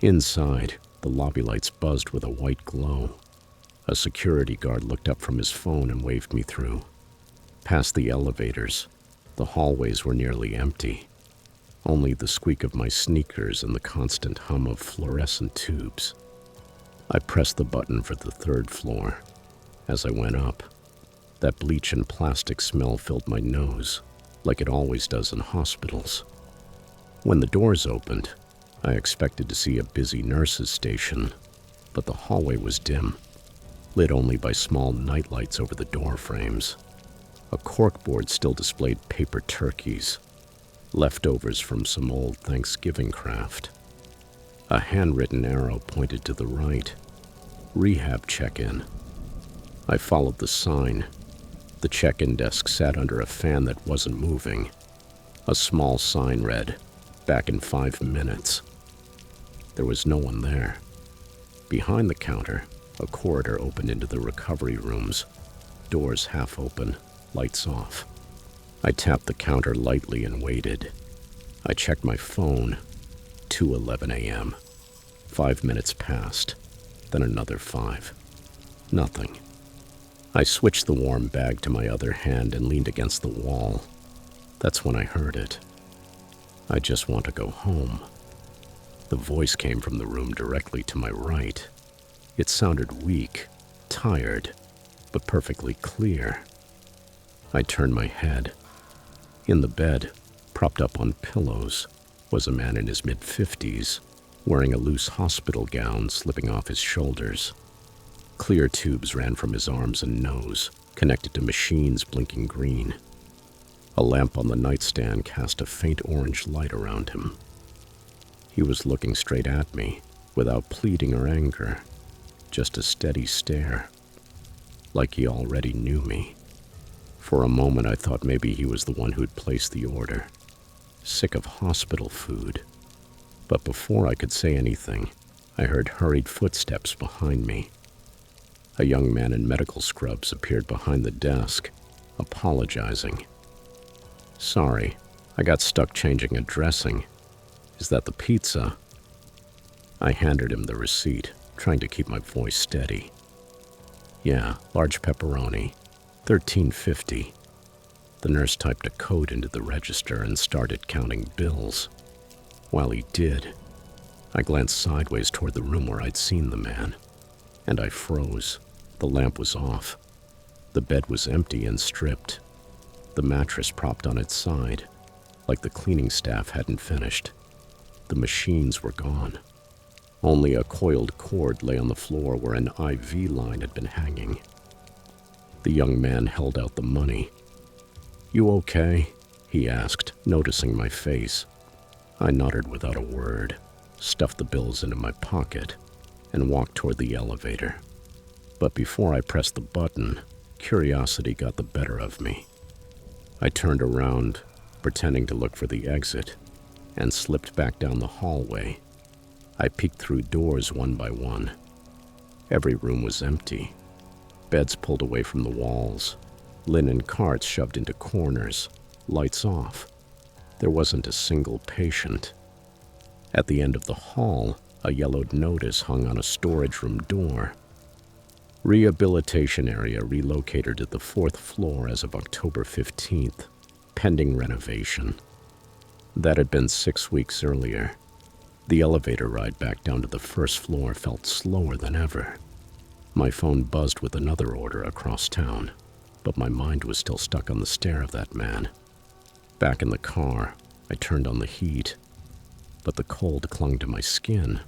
Inside, the lobby lights buzzed with a white glow. A security guard looked up from his phone and waved me through. Past the elevators, the hallways were nearly empty. Only the squeak of my sneakers and the constant hum of fluorescent tubes. I pressed the button for the 3rd floor. As I went up, that bleach and plastic smell filled my nose, like it always does in hospitals. When the doors opened, I expected to see a busy nurses' station, but the hallway was dim, lit only by small nightlights over the door frames. A corkboard still displayed paper turkeys, leftovers from some old Thanksgiving craft. A handwritten arrow pointed to the right. Rehab check-in. I followed the sign. The check-in desk sat under a fan that wasn't moving. A small sign read, "Back in 5 minutes." There was no one there. Behind the counter, a corridor opened into the recovery rooms, doors half open, lights off. I tapped the counter lightly and waited. I checked my phone. 2:11 a.m. 5 minutes passed, then another 5. Nothing. I switched the warm bag to my other hand and leaned against the wall. That's when I heard it. "I just want to go home." The voice came from the room directly to my right. It sounded weak, tired, but perfectly clear. I turned my head. In the bed, propped up on pillows, was a man in his mid-50s, wearing a loose hospital gown slipping off his shoulders. Clear tubes ran from his arms and nose, connected to machines blinking green. A lamp on the nightstand cast a faint orange light around him. He was looking straight at me, without pleading or anger, just a steady stare, like he already knew me. For a moment I thought maybe he was the one who'd placed the order, sick of hospital food. But before I could say anything, I heard hurried footsteps behind me. A young man in medical scrubs appeared behind the desk, apologizing. "Sorry, I got stuck changing a dressing. Is that the pizza?" I handed him the receipt, trying to keep my voice steady. "Yeah, large pepperoni, $13.50. The nurse typed a code into the register and started counting bills. While he did, I glanced sideways toward the room where I'd seen the man, and I froze. The lamp was off. The bed was empty and stripped. The mattress propped on its side, like the cleaning staff hadn't finished. The machines were gone. Only a coiled cord lay on the floor where an IV line had been hanging. The young man held out the money. "You okay?" he asked, noticing my face. I nodded without a word, stuffed the bills into my pocket, and walked toward the elevator. But before I pressed the button, curiosity got the better of me. I turned around, pretending to look for the exit, and slipped back down the hallway. I peeked through doors one by one. Every room was empty. Beds pulled away from the walls, linen carts shoved into corners, lights off. There wasn't a single patient. At the end of the hall, a yellowed notice hung on a storage room door. Rehabilitation area relocated to the 4th floor as of October 15th, pending renovation. That had been 6 weeks earlier. The elevator ride back down to the 1st floor felt slower than ever. My phone buzzed with another order across town, but my mind was still stuck on the stare of that man. Back in the car, I turned on the heat, but the cold clung to my skin.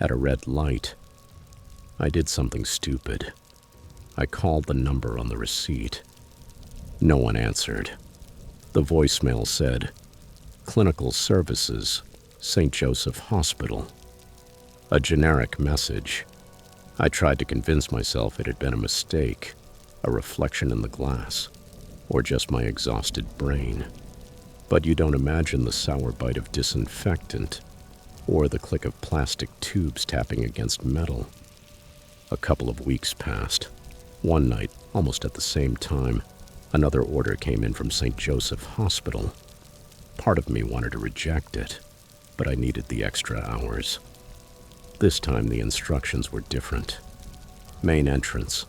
At a red light, I did something stupid. I called the number on the receipt. No one answered. The voicemail said, "Clinical Services, St. Joseph Hospital." A generic message. I tried to convince myself it had been a mistake, a reflection in the glass, or just my exhausted brain. But you don't imagine the sour bite of disinfectant, or the click of plastic tubes tapping against metal. A couple of weeks passed. One night, almost at the same time, another order came in from St. Joseph Hospital. Part of me wanted to reject it, but I needed the extra hours. This time the instructions were different. Main entrance,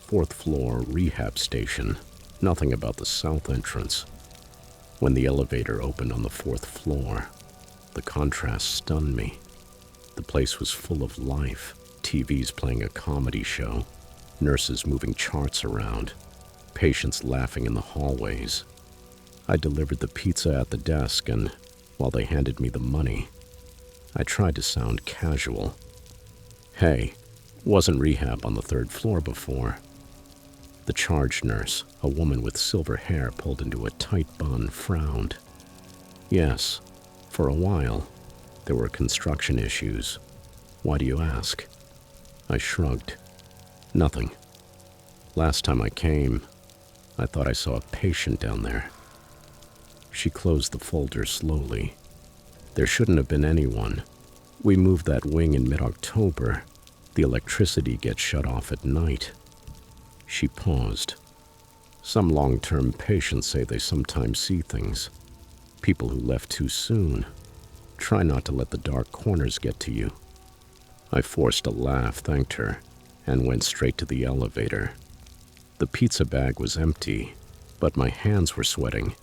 4th floor, rehab station, nothing about the south entrance. When the elevator opened on the 4th floor, the contrast stunned me. The place was full of life, TVs playing a comedy show, nurses moving charts around, patients laughing in the hallways. I delivered the pizza at the desk, and while they handed me the money, I tried to sound casual. Hey, wasn't rehab on the 3rd floor before? The charge nurse, a woman with silver hair pulled into a tight bun, frowned. Yes, for a while, there were construction issues. Why do you ask? I shrugged. Nothing. Last time I came, I thought I saw a patient down there. She closed the folder slowly. There shouldn't have been anyone. We moved that wing in mid-October. The electricity gets shut off at night. She paused. Some long-term patients say they sometimes see things. People who left too soon. Try not to let the dark corners get to you. I forced a laugh, thanked her, and went straight to the elevator. The pizza bag was empty, but my hands were sweating.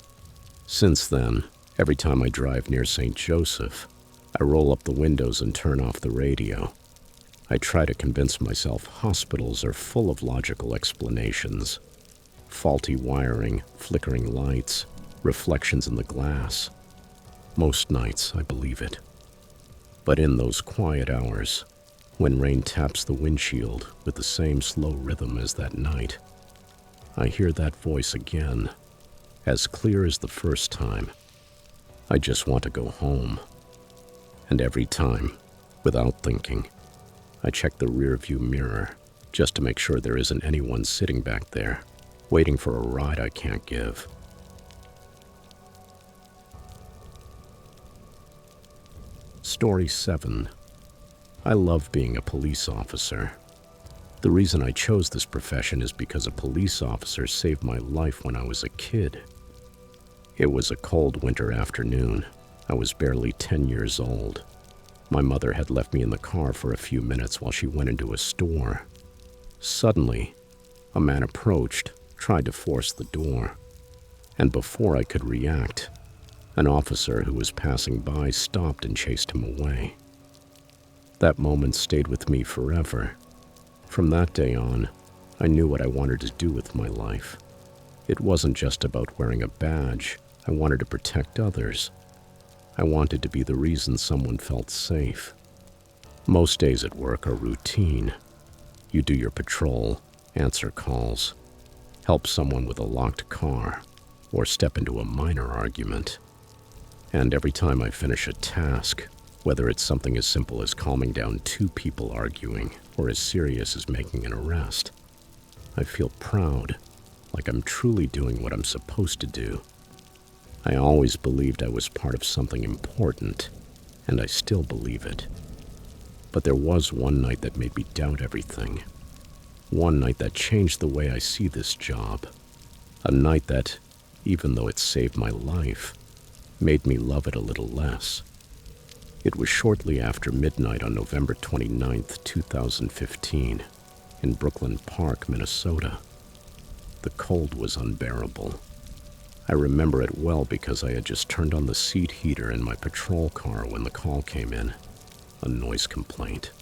Since then, every time I drive near St. Joseph, I roll up the windows and turn off the radio. I try to convince myself hospitals are full of logical explanations. Faulty wiring, flickering lights, reflections in the glass. Most nights, I believe it. But in those quiet hours, when rain taps the windshield with the same slow rhythm as that night, I hear that voice again, as clear as the first time. I just want to go home. And every time, without thinking, I check the rearview mirror just to make sure there isn't anyone sitting back there, waiting for a ride I can't give. Story 7. I love being a police officer. The reason I chose this profession is because a police officer saved my life when I was a kid. It was a cold winter afternoon. I was barely 10 years old. My mother had left me in the car for a few minutes while she went into a store. Suddenly, a man approached, tried to force the door, and before I could react, an officer who was passing by stopped and chased him away. That moment stayed with me forever. From that day on, I knew what I wanted to do with my life. It wasn't just about wearing a badge. I wanted to protect others. I wanted to be the reason someone felt safe. Most days at work are routine. You do your patrol, answer calls, help someone with a locked car, or step into a minor argument. And every time I finish a task, whether it's something as simple as calming down two people arguing or as serious as making an arrest, I feel proud, like I'm truly doing what I'm supposed to do. I always believed I was part of something important, and I still believe it. But there was one night that made me doubt everything. One night that changed the way I see this job. A night that, even though it saved my life, made me love it a little less. It was shortly after midnight on November 29th, 2015, in Brooklyn Park, Minnesota. The cold was unbearable. I remember it well because I had just turned on the seat heater in my patrol car when the call came in, a noise complaint.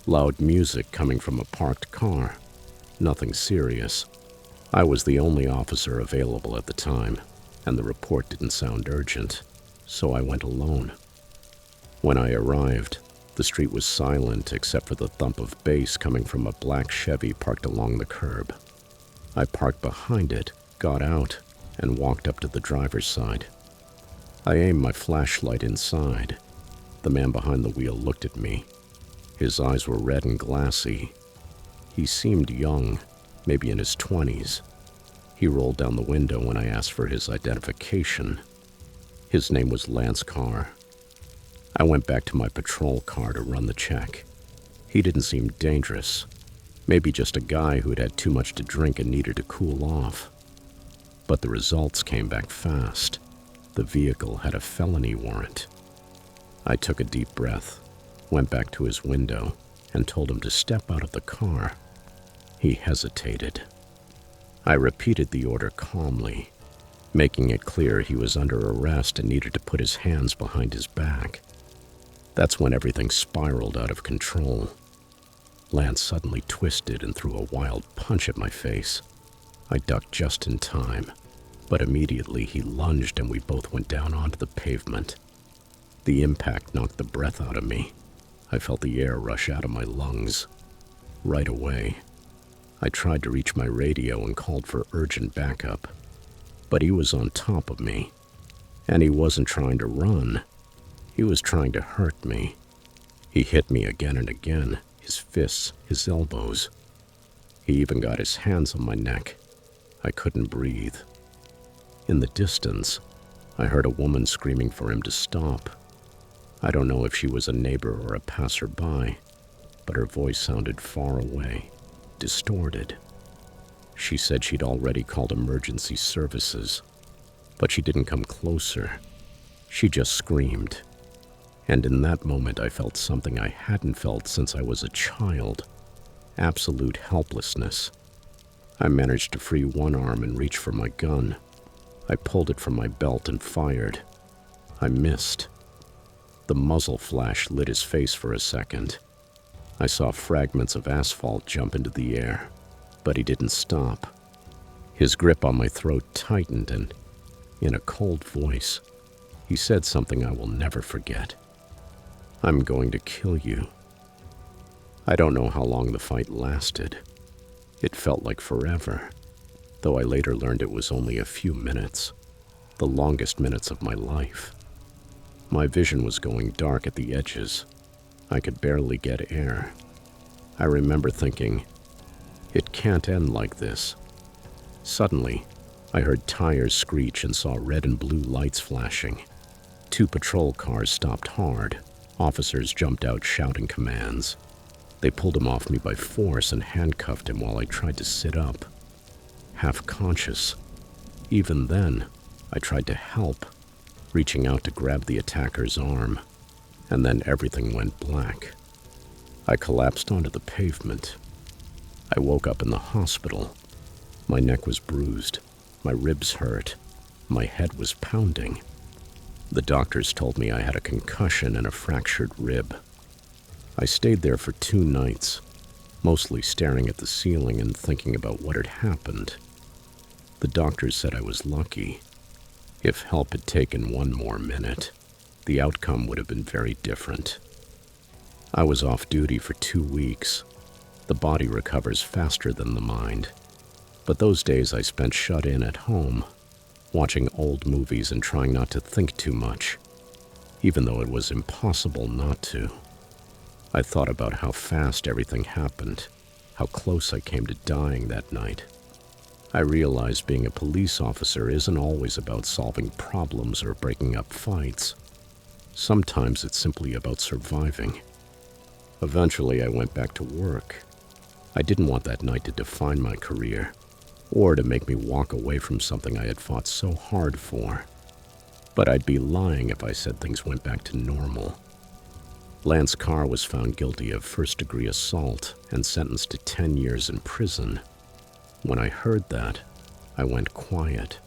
Loud music coming from a parked car, nothing serious. I was the only officer available at the time, and the report didn't sound urgent, so I went alone. When I arrived, the street was silent except for the thump of bass coming from a black Chevy parked along the curb. I parked behind it, got out, and walked up to the driver's side. I aimed my flashlight inside. The man behind the wheel looked at me, His eyes were red and glassy. He seemed young, maybe in his 20s. He rolled down the window when I asked for his identification. His name was Lance Carr. I went back to my patrol car to run the check. He didn't seem dangerous. Maybe just a guy who'd had too much to drink and needed to cool off. But the results came back fast. The vehicle had a felony warrant. I took a deep breath, went back to his window, and told him to step out of the car. He hesitated. I repeated the order calmly, making it clear he was under arrest and needed to put his hands behind his back. That's when everything spiraled out of control. Lance suddenly twisted and threw a wild punch at my face. I ducked just in time, but immediately he lunged and we both went down onto the pavement. The impact knocked the breath out of me. I felt the air rush out of my lungs. Right away, I tried to reach my radio and called for urgent backup. But he was on top of me, and he wasn't trying to run. He was trying to hurt me. He hit me again and again, his fists, his elbows. He even got his hands on my neck. I couldn't breathe. In the distance, I heard a woman screaming for him to stop. I don't know if she was a neighbor or a passerby, but her voice sounded far away, distorted. She said she'd already called emergency services, but she didn't come closer. She just screamed. And in that moment, I felt something I hadn't felt since I was a child. Absolute helplessness. I managed to free one arm and reach for my gun. I pulled it from my belt and fired. I missed. The muzzle flash lit his face for a second. I saw fragments of asphalt jump into the air, but he didn't stop. His grip on my throat tightened and, in a cold voice, he said something I will never forget. "I'm going to kill you." I don't know how long the fight lasted. It felt like forever, though I later learned it was only a few minutes, the longest minutes of my life. My vision was going dark at the edges. I could barely get air. I remember thinking, it can't end like this. Suddenly, I heard tires screech and saw red and blue lights flashing. 2 patrol cars stopped hard. Officers jumped out shouting commands. They pulled him off me by force and handcuffed him while I tried to sit up. Half conscious. Even then, I tried to help, reaching out to grab the attacker's arm, and then everything went black. I collapsed onto the pavement. I woke up in the hospital. My neck was bruised, my ribs hurt, my head was pounding. The doctors told me I had a concussion and a fractured rib. I stayed there for 2 nights, mostly staring at the ceiling and thinking about what had happened. The doctors said I was lucky. If help had taken 1 more minute, the outcome would have been very different. I was off duty for 2 weeks. The body recovers faster than the mind. But those days I spent shut in at home, watching old movies and trying not to think too much, even though it was impossible not to. I thought about how fast everything happened, how close I came to dying that night. I realized being a police officer isn't always about solving problems or breaking up fights. Sometimes it's simply about surviving. Eventually, I went back to work. I didn't want that night to define my career, or to make me walk away from something I had fought so hard for. But I'd be lying if I said things went back to normal. Lance Carr was found guilty of first-degree assault and sentenced to 10 years in prison. When I heard that, I went quiet.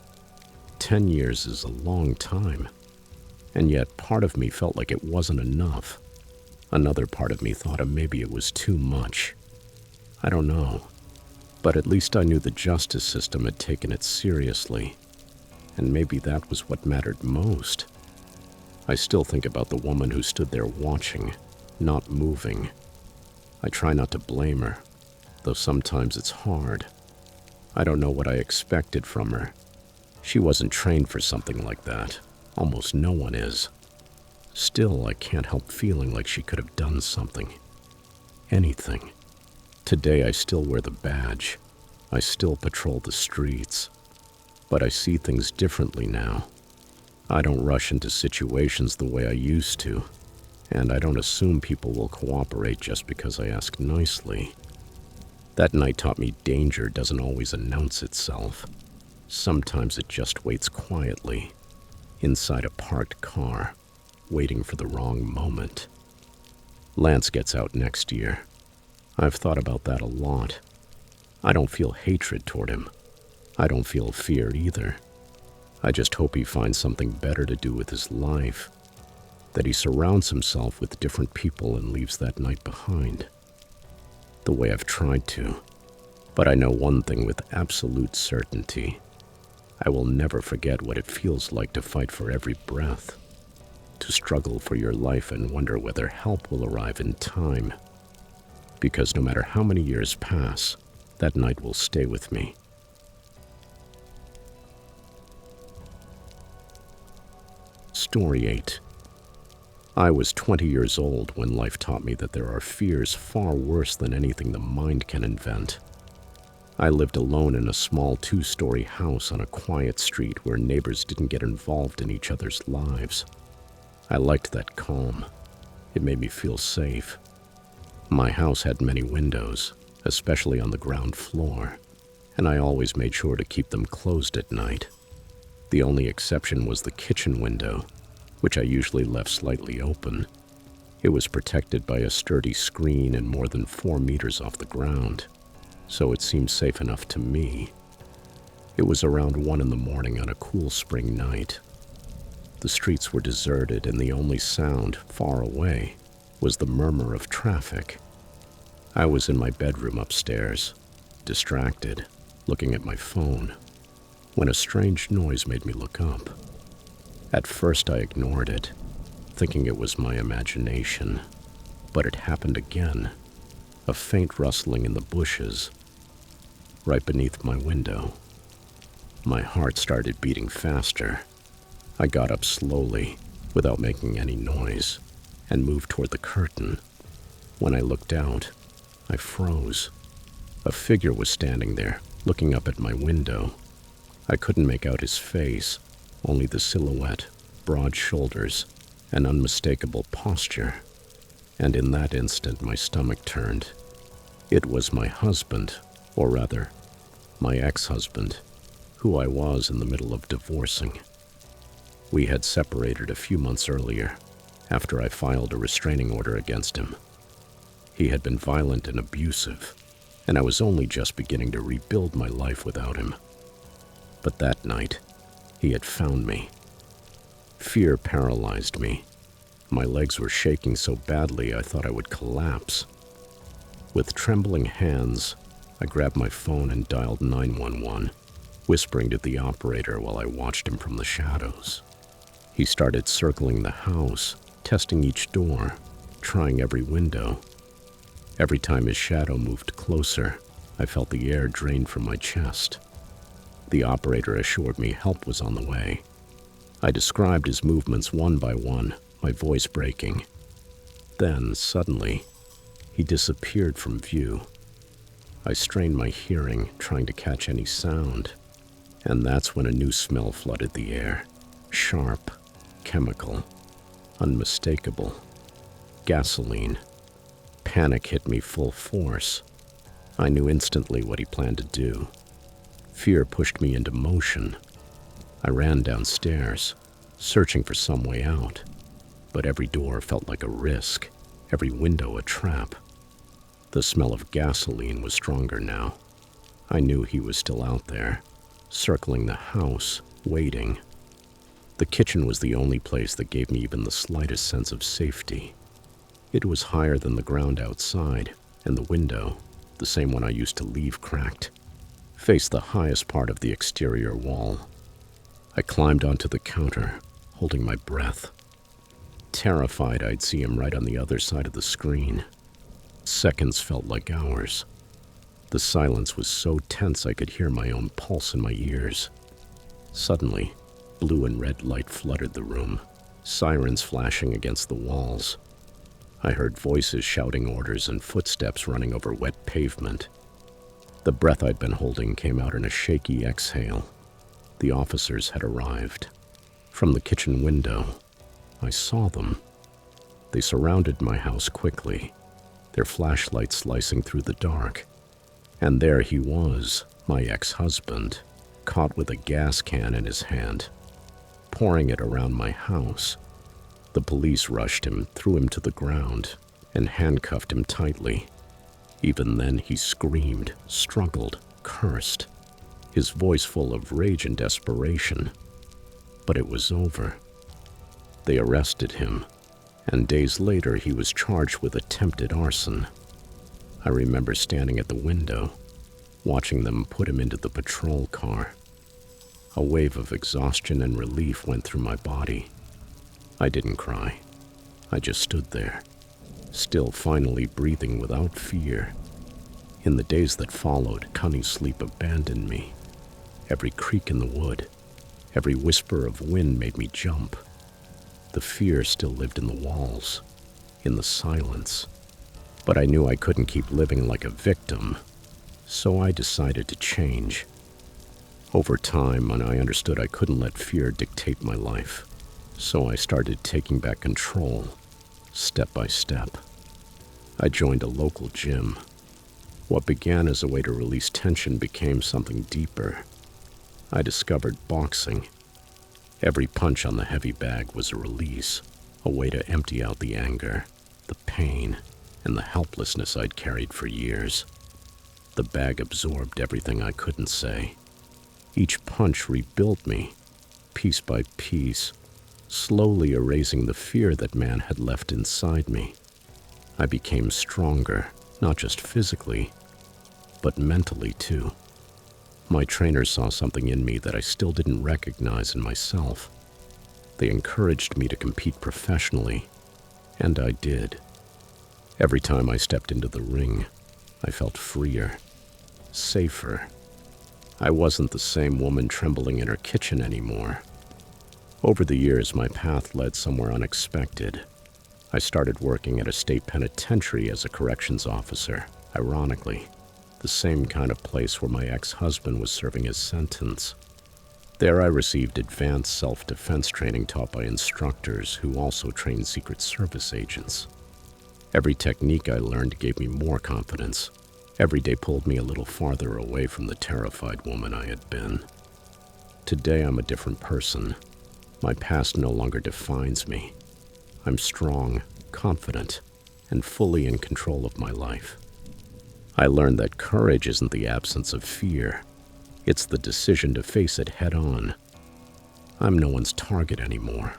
10 years is a long time, and yet part of me felt like it wasn't enough. Another part of me thought maybe it was too much. I don't know, but at least I knew the justice system had taken it seriously, and maybe that was what mattered most. I still think about the woman who stood there watching, not moving. I try not to blame her, though sometimes it's hard. I don't know what I expected from her. She wasn't trained for something like that. Almost no one is. Still, I can't help feeling like she could have done something. anything. Today I still wear the badge. I still patrol the streets. But I see things differently now. I don't rush into situations the way I used to, and I don't assume people will cooperate just because I ask nicely. That night taught me danger doesn't always announce itself. Sometimes it just waits quietly, inside a parked car, waiting for the wrong moment. Lance gets out next year. I've thought about that a lot. I don't feel hatred toward him. I don't feel fear either. I just hope he finds something better to do with his life, that he surrounds himself with different people and leaves that night behind. The way I've tried to. But I know one thing with absolute certainty. I will never forget what it feels like to fight for every breath, to struggle for your life and wonder whether help will arrive in time. Because no matter how many years pass, that night will stay with me. Story 8. I was 20 years old when life taught me that there are fears far worse than anything the mind can invent. I lived alone in a small 2-story house on a quiet street where neighbors didn't get involved in each other's lives. I liked that calm. It made me feel safe. My house had many windows, especially on the ground floor, and I always made sure to keep them closed at night. The only exception was the kitchen window, which I usually left slightly open. It was protected by a sturdy screen and more than 4 meters off the ground, so it seemed safe enough to me. It was around 1 in the morning on a cool spring night. The streets were deserted, and the only sound, far away, was the murmur of traffic. I was in my bedroom upstairs, distracted, looking at my phone, when a strange noise made me look up. At first I ignored it, thinking it was my imagination, but it happened again, a faint rustling in the bushes, right beneath my window. My heart started beating faster. I got up slowly, without making any noise, and moved toward the curtain. When I looked out, I froze. A figure was standing there, looking up at my window. I couldn't make out his face, only the silhouette, broad shoulders, and unmistakable posture. And in that instant, my stomach turned. It was my husband, or rather, my ex-husband, who I was in the middle of divorcing. We had separated a few months earlier, after I filed a restraining order against him. He had been violent and abusive, and I was only just beginning to rebuild my life without him. But that night, he had found me. Fear paralyzed me. My legs were shaking so badly I thought I would collapse. With trembling hands, I grabbed my phone and dialed 911, whispering to the operator while I watched him from the shadows. He started circling the house, testing each door, trying every window. Every time his shadow moved closer, I felt the air drain from my chest. The operator assured me help was on the way. I described his movements one by one, my voice breaking. Then, suddenly, he disappeared from view. I strained my hearing, trying to catch any sound, and that's when a new smell flooded the air. Sharp, chemical, unmistakable. Gasoline. Panic hit me full force. I knew instantly what he planned to do. Fear pushed me into motion. I ran downstairs, searching for some way out, but every door felt like a risk, every window a trap. The smell of gasoline was stronger now. I knew he was still out there, circling the house, waiting. The kitchen was the only place that gave me even the slightest sense of safety. It was higher than the ground outside, and the window, the same one I used to leave cracked, faced the highest part of the exterior wall. I climbed onto the counter, holding my breath. Terrified I'd see him right on the other side of the screen. Seconds felt like hours. The silence was so tense I could hear my own pulse in my ears. Suddenly, blue and red light flooded the room, sirens flashing against the walls. I heard voices shouting orders and footsteps running over wet pavement. The breath I'd been holding came out in a shaky exhale. The officers had arrived. From the kitchen window, I saw them. They surrounded my house quickly, their flashlights slicing through the dark. And there he was, my ex-husband, caught with a gas can in his hand, pouring it around my house. The police rushed him, threw him to the ground, and handcuffed him tightly. Even then he screamed, struggled, cursed, his voice full of rage and desperation. But it was over. They arrested him, and days later he was charged with attempted arson. I remember standing at the window, watching them put him into the patrol car. A wave of exhaustion and relief went through my body. I didn't cry. I just stood there, still finally breathing without fear. In the days that followed, Connie's sleep abandoned me. Every creak in the wood, every whisper of wind made me jump. The fear still lived in the walls, in the silence. But I knew I couldn't keep living like a victim, so I decided to change. Over time, when I understood I couldn't let fear dictate my life, so I started taking back control, step by step. I joined a local gym. What began as a way to release tension became something deeper. I discovered boxing. Every punch on the heavy bag was a release, a way to empty out the anger, the pain, and the helplessness I'd carried for years. The bag absorbed everything I couldn't say. Each punch rebuilt me, piece by piece, slowly erasing the fear that man had left inside me. I became stronger, not just physically, but mentally too. My trainer saw something in me that I still didn't recognize in myself. They encouraged me to compete professionally, and I did. Every time I stepped into the ring, I felt freer, safer. I wasn't the same woman trembling in her kitchen anymore. Over the years, my path led somewhere unexpected. I started working at a state penitentiary as a corrections officer, ironically, the same kind of place where my ex-husband was serving his sentence. There I received advanced self-defense training taught by instructors who also trained Secret Service agents. Every technique I learned gave me more confidence. Every day pulled me a little farther away from the terrified woman I had been. Today I'm a different person. My past no longer defines me. I'm strong, confident, and fully in control of my life. I learned that courage isn't the absence of fear. It's the decision to face it head on. I'm no one's target anymore.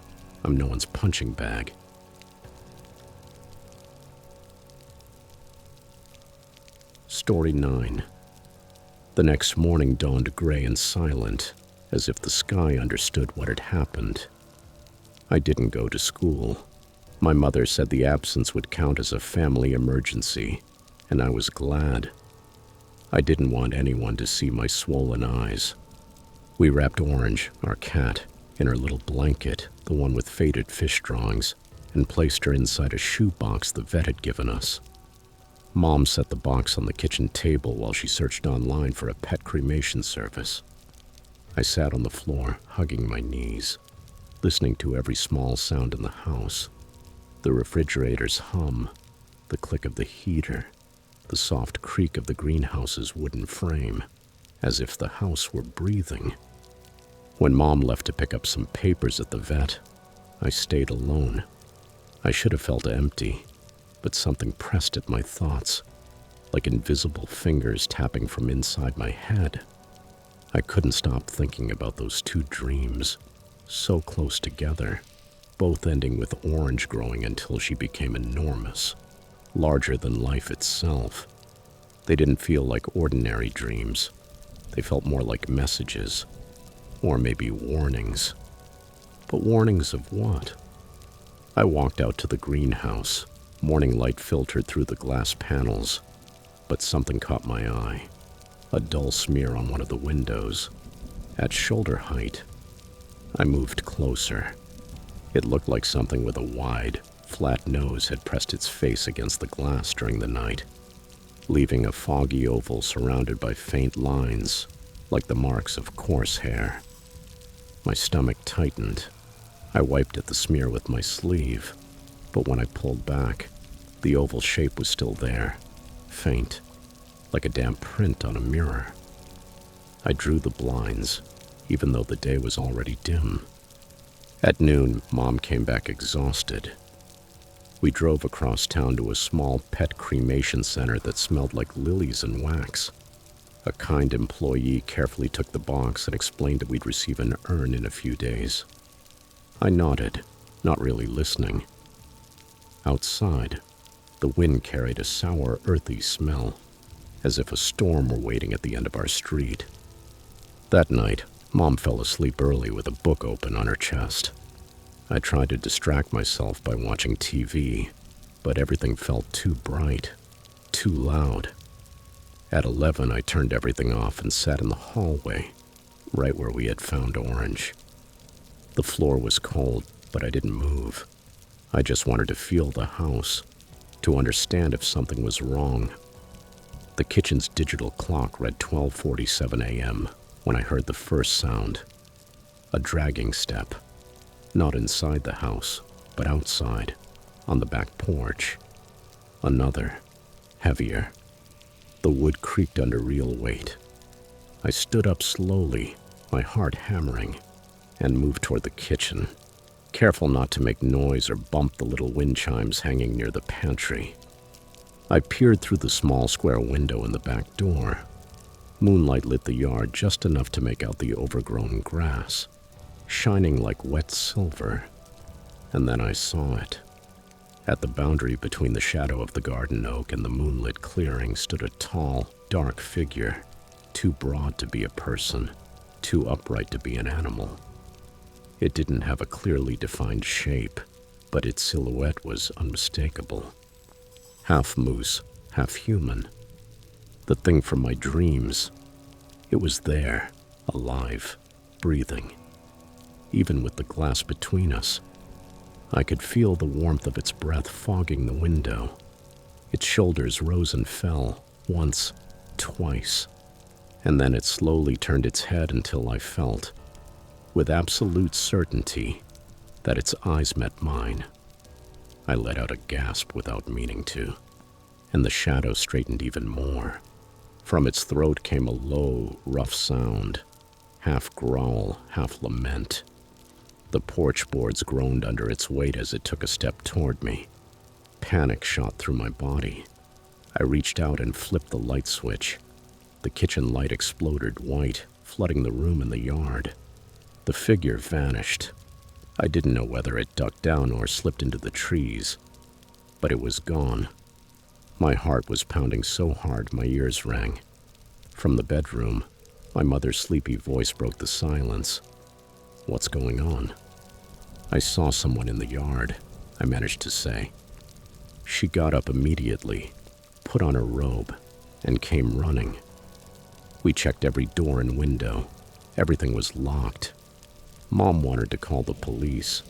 I'm no one's punching bag. Story 9. The next morning dawned gray and silent, as if the sky understood what had happened. I didn't go to school. My mother said the absence would count as a family emergency, and I was glad. I didn't want anyone to see my swollen eyes. We wrapped Orange, our cat, in her little blanket, the one with faded fish drawings, and placed her inside a shoebox the vet had given us. Mom set the box on the kitchen table while she searched online for a pet cremation service. I sat on the floor, hugging my knees, listening to every small sound in the house. The refrigerator's hum, the click of the heater, the soft creak of the greenhouse's wooden frame, as if the house were breathing. When Mom left to pick up some papers at the vet, I stayed alone. I should have felt empty, but something pressed at my thoughts, like invisible fingers tapping from inside my head. I couldn't stop thinking about those two dreams, so close together, both ending with Orange growing until she became enormous, larger than life itself. They didn't feel like ordinary dreams. They felt more like messages, or maybe warnings. But warnings of what? I walked out to the greenhouse. Morning light filtered through the glass panels, but something caught my eye. A dull smear on one of the windows, at shoulder height. I moved closer. It looked like something with a wide, flat nose had pressed its face against the glass during the night, leaving a foggy oval surrounded by faint lines, like the marks of coarse hair. My stomach tightened. I wiped at the smear with my sleeve, but when I pulled back, the oval shape was still there, faint, like a damp print on a mirror. I drew the blinds, even though the day was already dim. At noon, Mom came back exhausted. We drove across town to a small pet cremation center that smelled like lilies and wax. A kind employee carefully took the box and explained that we'd receive an urn in a few days. I nodded, not really listening. Outside, the wind carried a sour, earthy smell, as if a storm were waiting at the end of our street. That night, Mom fell asleep early with a book open on her chest. I tried to distract myself by watching TV, but everything felt too bright, too loud. At 11, I turned everything off and sat in the hallway, right where we had found Orange. The floor was cold, but I didn't move. I just wanted to feel the house, to understand if something was wrong. The kitchen's digital clock read 12:47 a.m. when I heard the first sound, a dragging step, not inside the house, but outside, on the back porch. Another, heavier. The wood creaked under real weight. I stood up slowly, my heart hammering, and moved toward the kitchen, careful not to make noise or bump the little wind chimes hanging near the pantry. I peered through the small square window in the back door. Moonlight lit the yard just enough to make out the overgrown grass, shining like wet silver. And then I saw it. At the boundary between the shadow of the garden oak and the moonlit clearing stood a tall, dark figure, too broad to be a person, too upright to be an animal. It didn't have a clearly defined shape, but its silhouette was unmistakable. Half moose, half human. The thing from my dreams. It was there, alive, breathing. Even with the glass between us, I could feel the warmth of its breath fogging the window. Its shoulders rose and fell, once, twice, and then it slowly turned its head until I felt, with absolute certainty, that its eyes met mine. I let out a gasp without meaning to, and the shadow straightened even more. From its throat came a low, rough sound, half growl, half lament. The porch boards groaned under its weight as it took a step toward me. Panic shot through my body. I reached out and flipped the light switch. The kitchen light exploded white, flooding the room and the yard. The figure vanished. I didn't know whether it ducked down or slipped into the trees, but it was gone. My heart was pounding so hard my ears rang. From the bedroom, my mother's sleepy voice broke the silence. "What's going on?" "I saw someone in the yard," I managed to say. She got up immediately, put on her robe, and came running. We checked every door and window. Everything was locked. Mom wanted to call the police,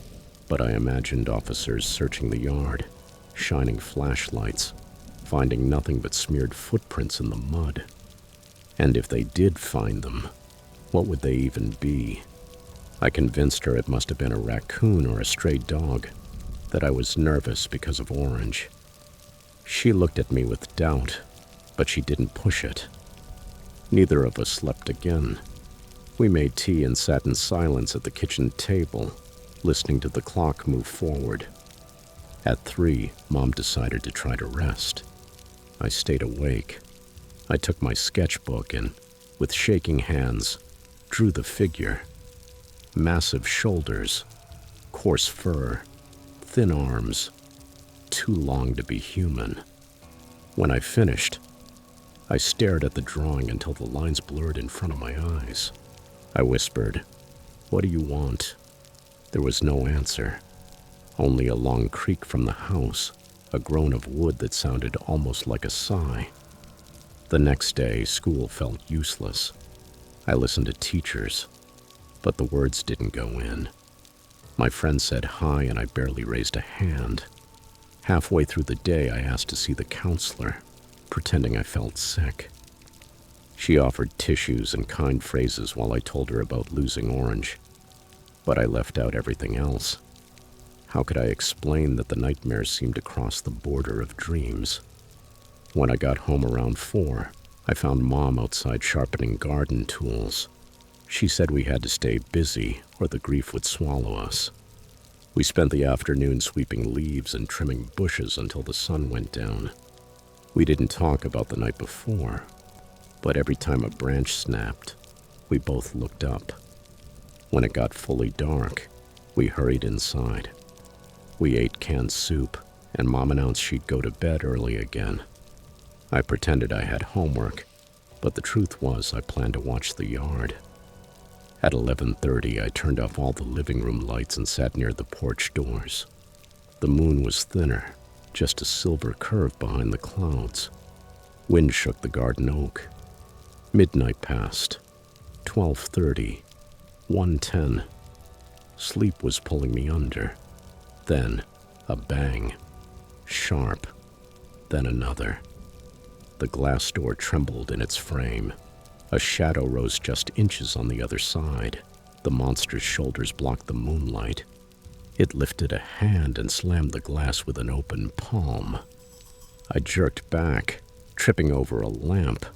but I imagined officers searching the yard, shining flashlights, finding nothing but smeared footprints in the mud. And if they did find them, what would they even be? I convinced her it must have been a raccoon or a stray dog, that I was nervous because of Orange. She looked at me with doubt, but she didn't push it. Neither of us slept again. We made tea and sat in silence at the kitchen table, listening to the clock move forward. At 3, Mom decided to try to rest. I stayed awake. I took my sketchbook and, with shaking hands, drew the figure. Massive shoulders, coarse fur, thin arms, too long to be human. When I finished, I stared at the drawing until the lines blurred in front of my eyes. I whispered, "What do you want?" There was no answer, only a long creak from the house, a groan of wood that sounded almost like a sigh. The next day, school felt useless. I listened to teachers, but the words didn't go in. My friend said hi and I barely raised a hand. Halfway through the day, I asked to see the counselor, pretending I felt sick. She offered tissues and kind phrases while I told her about losing Orange, but I left out everything else. How could I explain that the nightmares seemed to cross the border of dreams? When I got home around 4, I found Mom outside sharpening garden tools. She said we had to stay busy or the grief would swallow us. We spent the afternoon sweeping leaves and trimming bushes until the sun went down. We didn't talk about the night before, but every time a branch snapped, we both looked up. When it got fully dark, we hurried inside. We ate canned soup, and Mom announced she'd go to bed early again. I pretended I had homework, but the truth was I planned to watch the yard. At 11:30, I turned off all the living room lights and sat near the porch doors. The moon was thinner, just a silver curve behind the clouds. Wind shook the garden oak. Midnight passed. 12:30. 1:10. Sleep was pulling me under. Then, a bang. Sharp. Then another. The glass door trembled in its frame. A shadow rose just inches on the other side. The monster's shoulders blocked the moonlight. It lifted a hand and slammed the glass with an open palm. I jerked back, tripping over a lamp.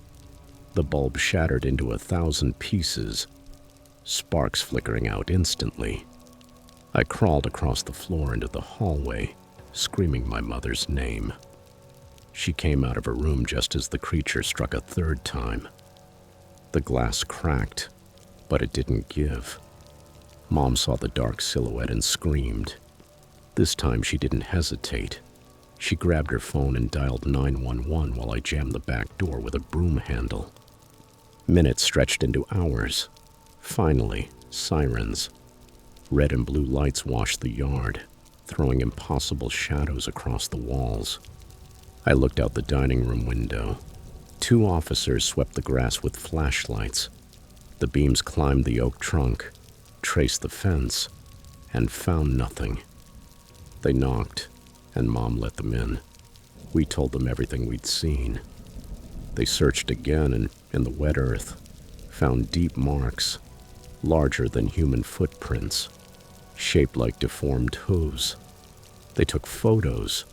The bulb shattered into 1,000 pieces, sparks flickering out instantly. I crawled across the floor into the hallway, screaming my mother's name. She came out of her room just as the creature struck a third time. The glass cracked, but it didn't give. Mom saw the dark silhouette and screamed. This time she didn't hesitate. She grabbed her phone and dialed 911 while I jammed the back door with a broom handle. Minutes stretched into hours. Finally, sirens. Red and blue lights washed the yard, throwing impossible shadows across the walls. I looked out the dining room window. 2 officers swept the grass with flashlights. The beams climbed the oak trunk, traced the fence, and found nothing. They knocked, and Mom let them in. We told them everything we'd seen. They searched again and, in the wet earth, found deep marks, larger than human footprints, shaped like deformed hooves. They took photos,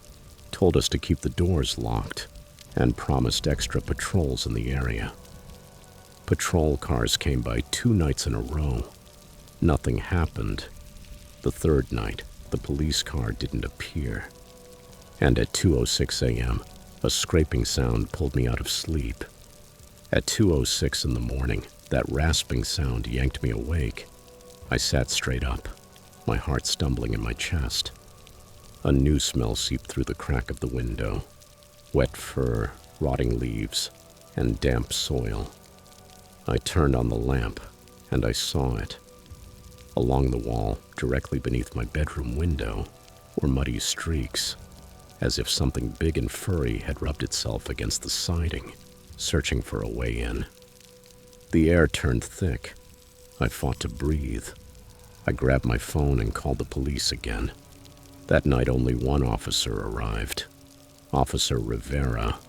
told us to keep the doors locked, and promised extra patrols in the area. Patrol cars came by 2 nights in a row. Nothing happened. The third night, the police car didn't appear. And at 2:06 a.m., a scraping sound pulled me out of sleep. At 2:06 in the morning, that rasping sound yanked me awake. I sat straight up, my heart stumbling in my chest. A new smell seeped through the crack of the window. Wet fur, rotting leaves, and damp soil. I turned on the lamp, and I saw it. Along the wall, directly beneath my bedroom window, were muddy streaks, as if something big and furry had rubbed itself against the siding, searching for a way in. The air turned thick. I fought to breathe. I grabbed my phone and called the police again. That night, only one officer arrived. Officer Rivera.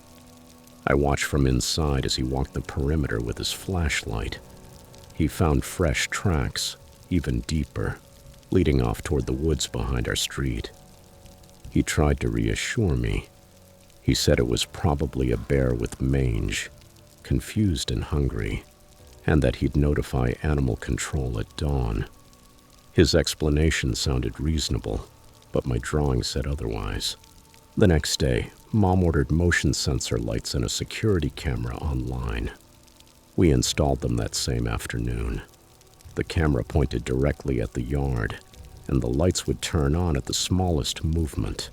I watched from inside as he walked the perimeter with his flashlight. He found fresh tracks, even deeper, leading off toward the woods behind our street. He tried to reassure me. He said it was probably a bear with mange, confused and hungry, and that he'd notify animal control at dawn. His explanation sounded reasonable, but my drawing said otherwise. The next day, Mom ordered motion sensor lights and a security camera online. We installed them that same afternoon. The camera pointed directly at the yard, and the lights would turn on at the smallest movement.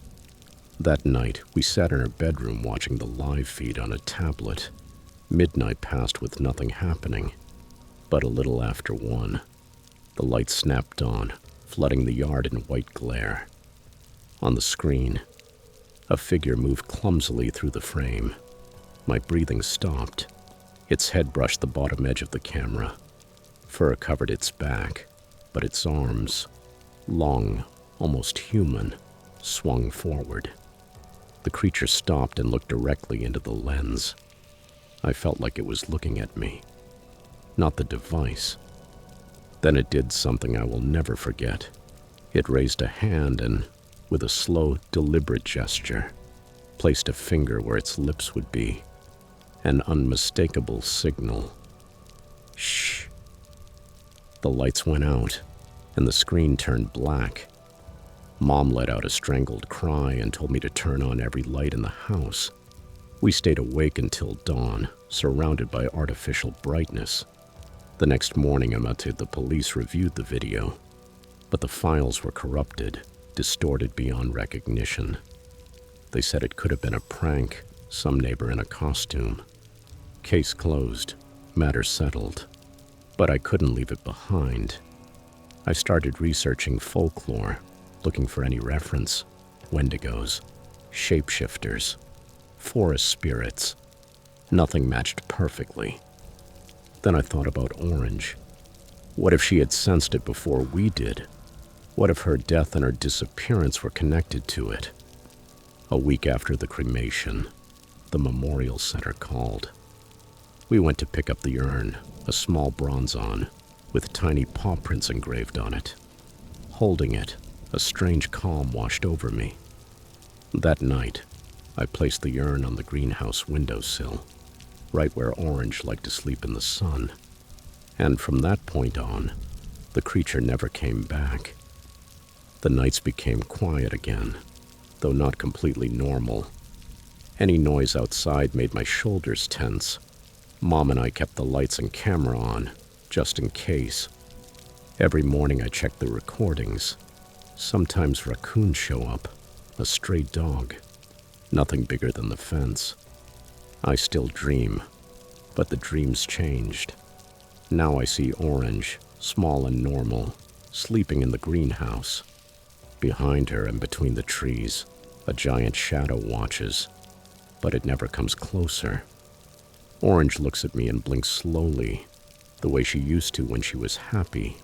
That night, we sat in our bedroom watching the live feed on a tablet. Midnight passed with nothing happening, but a little after 1, the lights snapped on, flooding the yard in white glare. On the screen, a figure moved clumsily through the frame. My breathing stopped. Its head brushed the bottom edge of the camera. Fur covered its back, but its arms, long, almost human, swung forward. The creature stopped and looked directly into the lens. I felt like it was looking at me, not the device. Then it did something I will never forget. It raised a hand and, with a slow, deliberate gesture, placed a finger where its lips would be. An unmistakable signal. Shh. The lights went out, and the screen turned black. Mom let out a strangled cry and told me to turn on every light in the house. We stayed awake until dawn, surrounded by artificial brightness. The next morning, the police reviewed the video, but the files were corrupted, distorted beyond recognition. They said it could have been a prank, some neighbor in a costume. Case closed, matter settled. But I couldn't leave it behind. I started researching folklore, looking for any reference. Wendigos, shapeshifters, forest spirits. Nothing matched perfectly. Then I thought about Orange. What if she had sensed it before we did? What if her death and her disappearance were connected to it? A week after the cremation, the memorial center called. We went to pick up the urn, a small bronze with tiny paw prints engraved on it. Holding it, a strange calm washed over me. That night, I placed the urn on the greenhouse windowsill, right where Orange liked to sleep in the sun. And from that point on, the creature never came back. The nights became quiet again, though not completely normal. Any noise outside made my shoulders tense. Mom and I kept the lights and camera on, just in case. Every morning I checked the recordings. Sometimes raccoons show up, a stray dog. Nothing bigger than the fence. I still dream, but the dreams changed. Now I see Orange, small and normal, sleeping in the greenhouse. Behind her and between the trees, a giant shadow watches, but it never comes closer. Orange looks at me and blinks slowly, the way she used to when she was happy,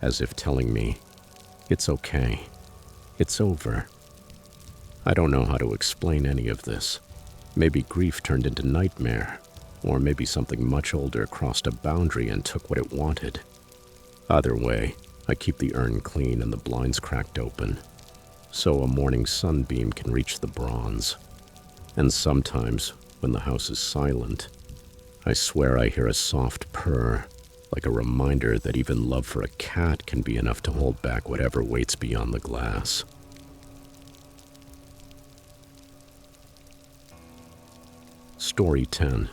as if telling me, "It's okay. It's over." I don't know how to explain any of this. Maybe grief turned into nightmare, or maybe something much older crossed a boundary and took what it wanted. Either way, I keep the urn clean and the blinds cracked open, so a morning sunbeam can reach the bronze. And sometimes, when the house is silent, I swear I hear a soft purr, like a reminder that even love for a cat can be enough to hold back whatever waits beyond the glass. Story 10.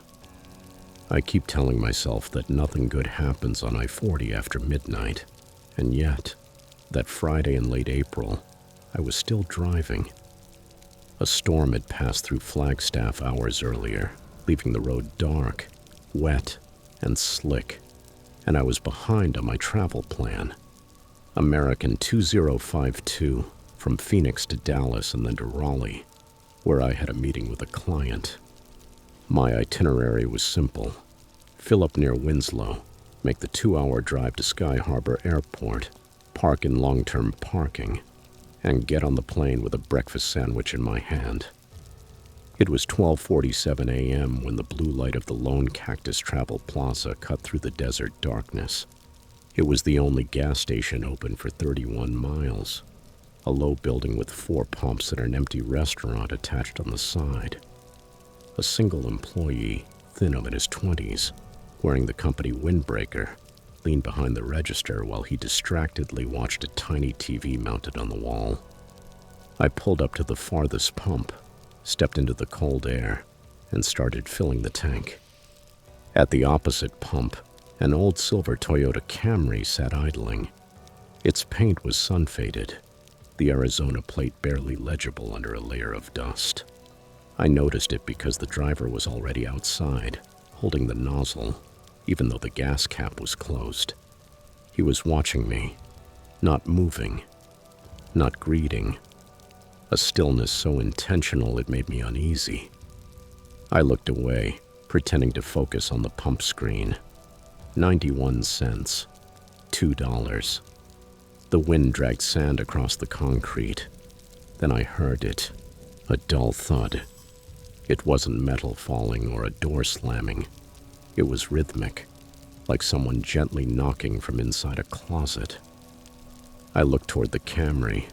I keep telling myself that nothing good happens on I-40 after midnight, and yet, that Friday in late April, I was still driving. A storm had passed through Flagstaff hours earlier, leaving the road dark, wet, and slick, and I was behind on my travel plan. American 2052, from Phoenix to Dallas and then to Raleigh, where I had a meeting with a client. My itinerary was simple. Fill up near Winslow, make the 2-hour drive to Sky Harbor Airport, park in long-term parking, and get on the plane with a breakfast sandwich in my hand. It was 12:47 a.m. when the blue light of the Lone Cactus Travel Plaza cut through the desert darkness. It was the only gas station open for 31 miles, a low building with 4 pumps and an empty restaurant attached on the side. A single employee, thin of in his 20s, wearing the company windbreaker, leaned behind the register while he distractedly watched a tiny TV mounted on the wall. I pulled up to the farthest pump, stepped into the cold air, and started filling the tank. At the opposite pump, an old silver Toyota Camry sat idling. Its paint was sun-faded, the Arizona plate barely legible under a layer of dust. I noticed it because the driver was already outside, holding the nozzle, even though the gas cap was closed. He was watching me, not moving, not greeting. A stillness so intentional it made me uneasy. I looked away, pretending to focus on the pump screen. 91 cents. $2. The wind dragged sand across the concrete. Then I heard it. A dull thud. It wasn't metal falling or a door slamming. It was rhythmic, like someone gently knocking from inside a closet. I looked toward the Camry.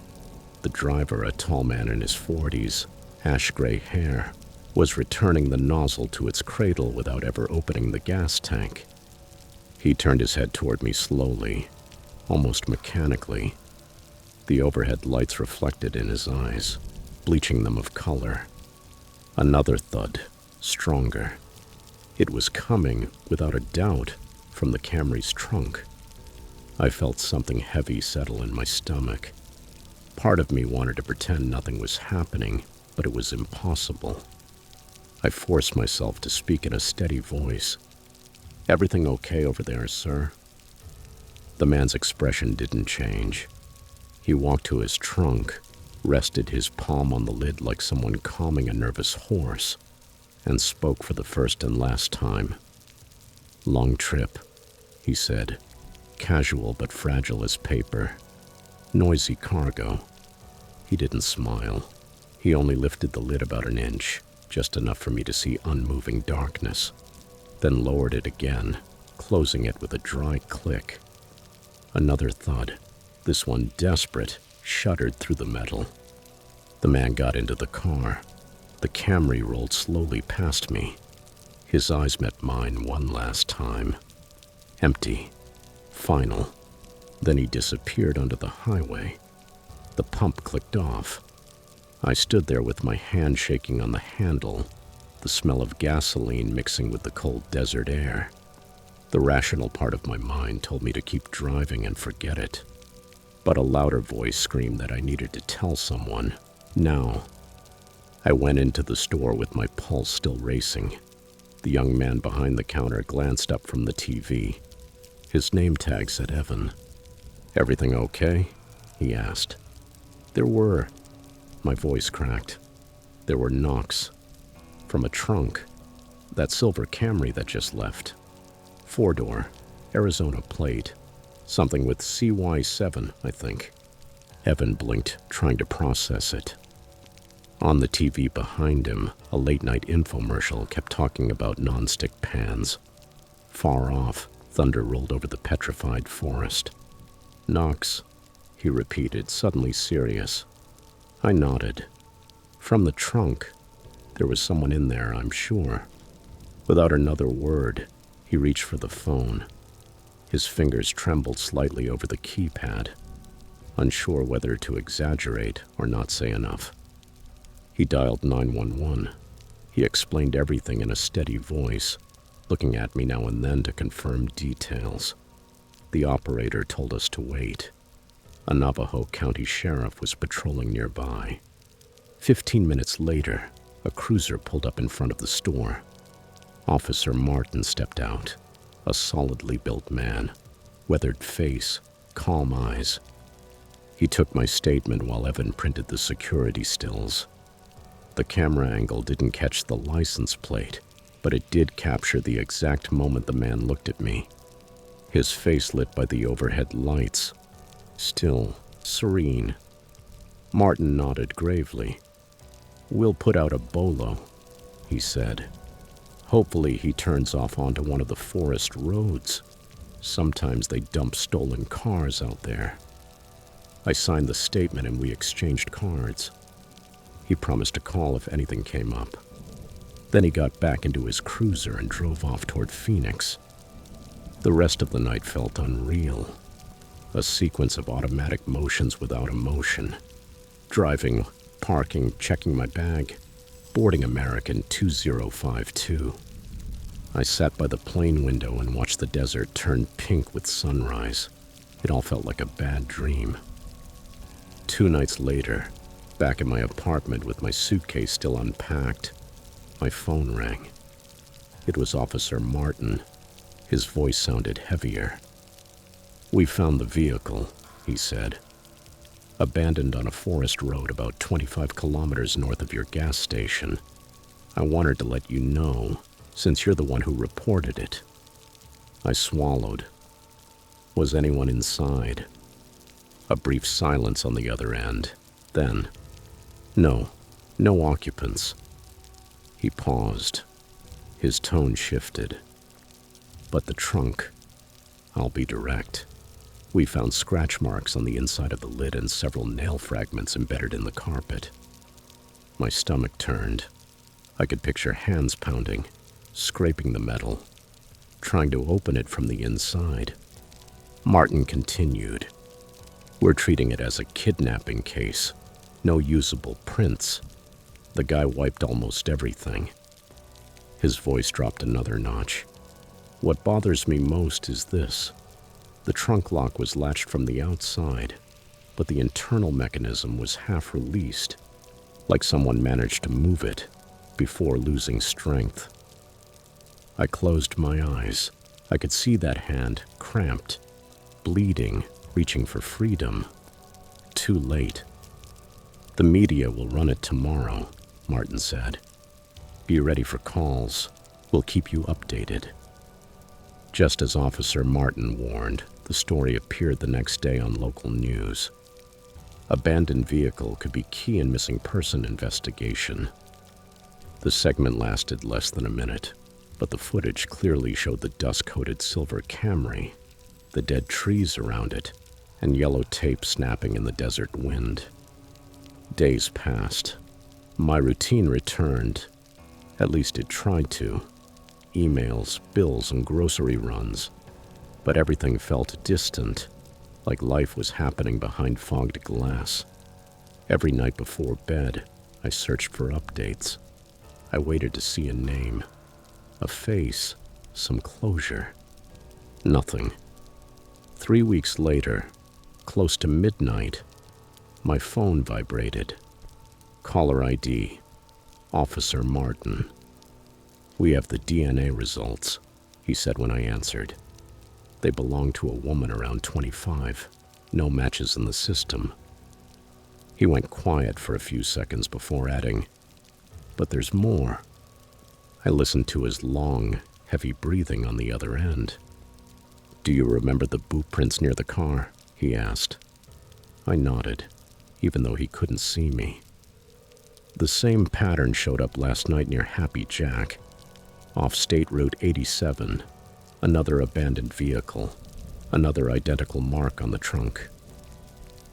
The driver, a tall man in his 40s, ash-gray hair, was returning the nozzle to its cradle without ever opening the gas tank. He turned his head toward me slowly, almost mechanically. The overhead lights reflected in his eyes, bleaching them of color. Another thud, stronger. It was coming, without a doubt, from the Camry's trunk. I felt something heavy settle in my stomach. Part of me wanted to pretend nothing was happening, but it was impossible. I forced myself to speak in a steady voice. "Everything okay over there, sir?" The man's expression didn't change. He walked to his trunk, rested his palm on the lid like someone calming a nervous horse, and spoke for the first and last time. "Long trip," he said, casual but fragile as paper. "Noisy cargo." He didn't smile. He only lifted the lid about an inch, just enough for me to see unmoving darkness, then lowered it again, closing it with a dry click. Another thud, this one desperate, shuddered through the metal. The man got into the car. The Camry rolled slowly past me. His eyes met mine one last time. Empty. Final. Then he disappeared onto the highway. The pump clicked off. I stood there with my hand shaking on the handle, the smell of gasoline mixing with the cold desert air. The rational part of my mind told me to keep driving and forget it. But a louder voice screamed that I needed to tell someone, now. I went into the store with my pulse still racing. The young man behind the counter glanced up from the TV. His name tag said Evan. "Everything okay?" he asked. There were. My voice cracked. There were knocks. From a trunk. That silver Camry that just left. 4-door, Arizona plate. Something with CY7, I think. Evan blinked, trying to process it. On the TV behind him, a late-night infomercial kept talking about nonstick pans. Far off, thunder rolled over the petrified forest. "Knocks," he repeated, suddenly serious. I nodded. From the trunk, there was someone in there, I'm sure. Without another word, he reached for the phone. His fingers trembled slightly over the keypad, unsure whether to exaggerate or not say enough. He dialed 911. He explained everything in a steady voice, looking at me now and then to confirm details. The operator told us to wait. A Navajo County sheriff was patrolling nearby. 15 minutes later, a cruiser pulled up in front of the store. Officer Martin stepped out, a solidly built man, weathered face, calm eyes. He took my statement while Evan printed the security stills. The camera angle didn't catch the license plate, but it did capture the exact moment the man looked at me. His face lit by the overhead lights. Still, serene. Martin nodded gravely. "We'll put out a bolo," he said. "Hopefully he turns off onto one of the forest roads. Sometimes they dump stolen cars out there." I signed the statement and we exchanged cards. He promised to call if anything came up. Then he got back into his cruiser and drove off toward Phoenix. The rest of the night felt unreal. A sequence of automatic motions without emotion. Driving, parking, checking my bag, boarding American 2052. I sat by the plane window and watched the desert turn pink with sunrise. It all felt like a bad dream. 2 nights later, back in my apartment with my suitcase still unpacked, my phone rang. It was Officer Martin. His voice sounded heavier. "We found the vehicle," he said. "Abandoned on a forest road about 25 kilometers north of your gas station. I wanted to let you know, since you're the one who reported it." I swallowed. Was anyone inside? A brief silence on the other end. Then, "No, No occupants. He paused. His tone shifted. But the trunk, I'll be direct. We found scratch marks on the inside of the lid and several nail fragments embedded in the carpet. My stomach turned. I could picture hands pounding, scraping the metal, trying to open it from the inside. Martin continued. We're treating it as a kidnapping case. No usable prints. The guy wiped almost everything. His voice dropped another notch. What bothers me most is this. The trunk lock was latched from the outside, but the internal mechanism was half released, like someone managed to move it before losing strength. I closed my eyes. I could see that hand, cramped, bleeding, reaching for freedom. Too late. The media will run it tomorrow, Martin said. Be ready for calls. We'll keep you updated. Just as Officer Martin warned, the story appeared the next day on local news. Abandoned vehicle could be key in missing person investigation. The segment lasted less than a minute, but the footage clearly showed the dust-coated silver Camry, the dead trees around it, and yellow tape snapping in the desert wind. Days passed. My routine returned. At least it tried to. Emails, bills, and grocery runs. But everything felt distant, like life was happening behind fogged glass. Every night before bed, I searched for updates. I waited to see a name, a face, some closure. Nothing. 3 weeks later, close to midnight, my phone vibrated. Caller ID, Officer Martin. We have the DNA results, he said when I answered. They belong to a woman around 25. No matches in the system. He went quiet for a few seconds before adding, but there's more. I listened to his long, heavy breathing on the other end. Do you remember the boot prints near the car? He asked. I nodded, even though he couldn't see me. The same pattern showed up last night near Happy Jack, off State Route 87. Another abandoned vehicle, another identical mark on the trunk.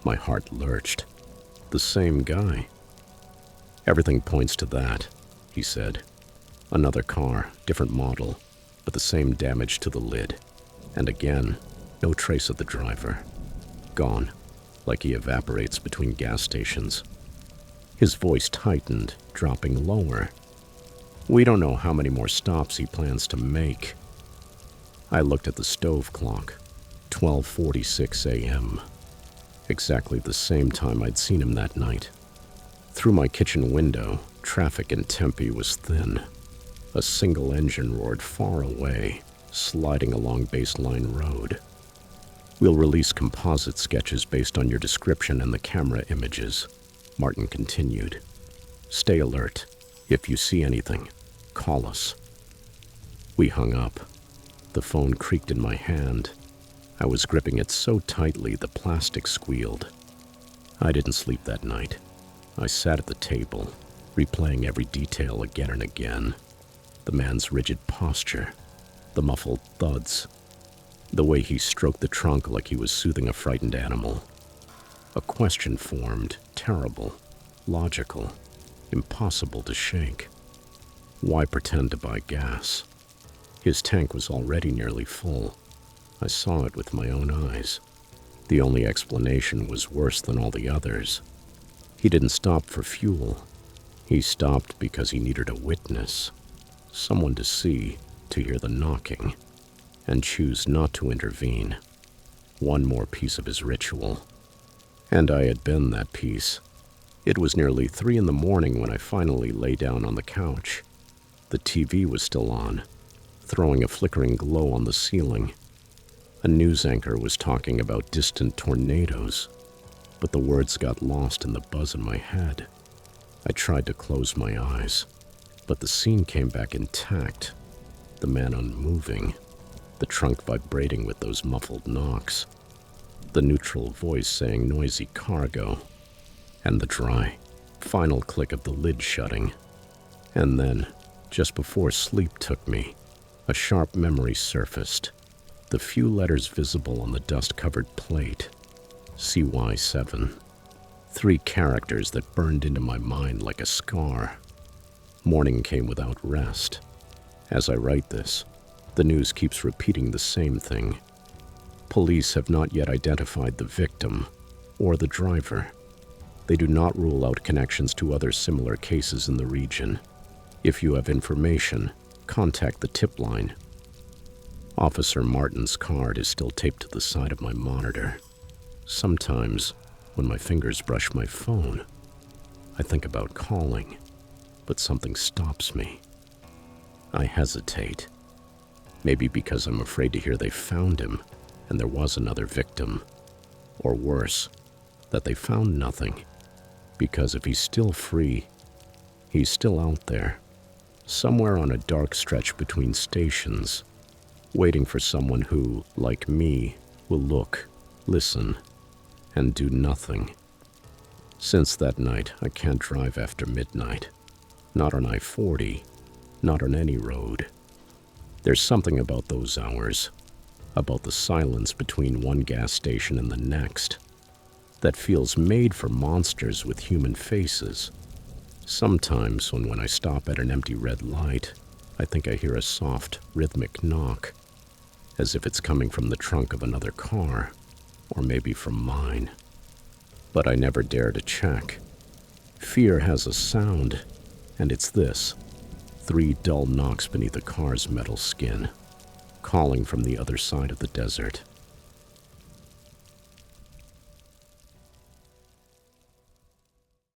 My heart lurched. The same guy. Everything points to that, he said. Another car, different model, but the same damage to the lid. And again, no trace of the driver. Gone, like he evaporates between gas stations. His voice tightened, dropping lower. We don't know how many more stops he plans to make. I looked at the stove clock, 12:46 a.m. Exactly the same time I'd seen him that night. Through my kitchen window, traffic in Tempe was thin. A single engine roared far away, sliding along Baseline Road. We'll release composite sketches based on your description and the camera images, Martin continued. Stay alert. If you see anything, call us. We hung up. The phone creaked in my hand. I was gripping it so tightly the plastic squealed. I didn't sleep that night. I sat at the table, replaying every detail again and again. The man's rigid posture, the muffled thuds, the way he stroked the trunk like he was soothing a frightened animal. A question formed, terrible, logical, impossible to shake. Why pretend to buy gas? His tank was already nearly full. I saw it with my own eyes. The only explanation was worse than all the others. He didn't stop for fuel. He stopped because he needed a witness, someone to see, to hear the knocking, and choose not to intervene. One more piece of his ritual. And I had been that piece. It was nearly 3 in the morning when I finally lay down on the couch. The TV was still on, throwing a flickering glow on the ceiling. A news anchor was talking about distant tornadoes, but the words got lost in the buzz in my head. I tried to close my eyes, but the scene came back intact. The man unmoving, the trunk vibrating with those muffled knocks, the neutral voice saying noisy cargo, and the dry, final click of the lid shutting. And then, just before sleep took me, a sharp memory surfaced. The few letters visible on the dust-covered plate. CY7. 3 characters that burned into my mind like a scar. Morning came without rest. As I write this, the news keeps repeating the same thing. Police have not yet identified the victim or the driver. They do not rule out connections to other similar cases in the region. If you have information, contact the tip line. Officer Martin's card is still taped to the side of my monitor. Sometimes, when my fingers brush my phone, I think about calling, but something stops me. I hesitate. Maybe because I'm afraid to hear they found him and there was another victim. Or worse, that they found nothing. Because if he's still free, he's still out there, somewhere on a dark stretch between stations, waiting for someone who, like me, will look, listen, and do nothing. Since that night, I can't drive after midnight. Not on I-40, not on any road. There's something about those hours, about the silence between one gas station and the next, that feels made for monsters with human faces. Sometimes, when I stop at an empty red light, I think I hear a soft, rhythmic knock, as if it's coming from the trunk of another car, or maybe from mine. But I never dare to check. Fear has a sound, and it's this: 3 dull knocks beneath a car's metal skin, calling from the other side of the desert.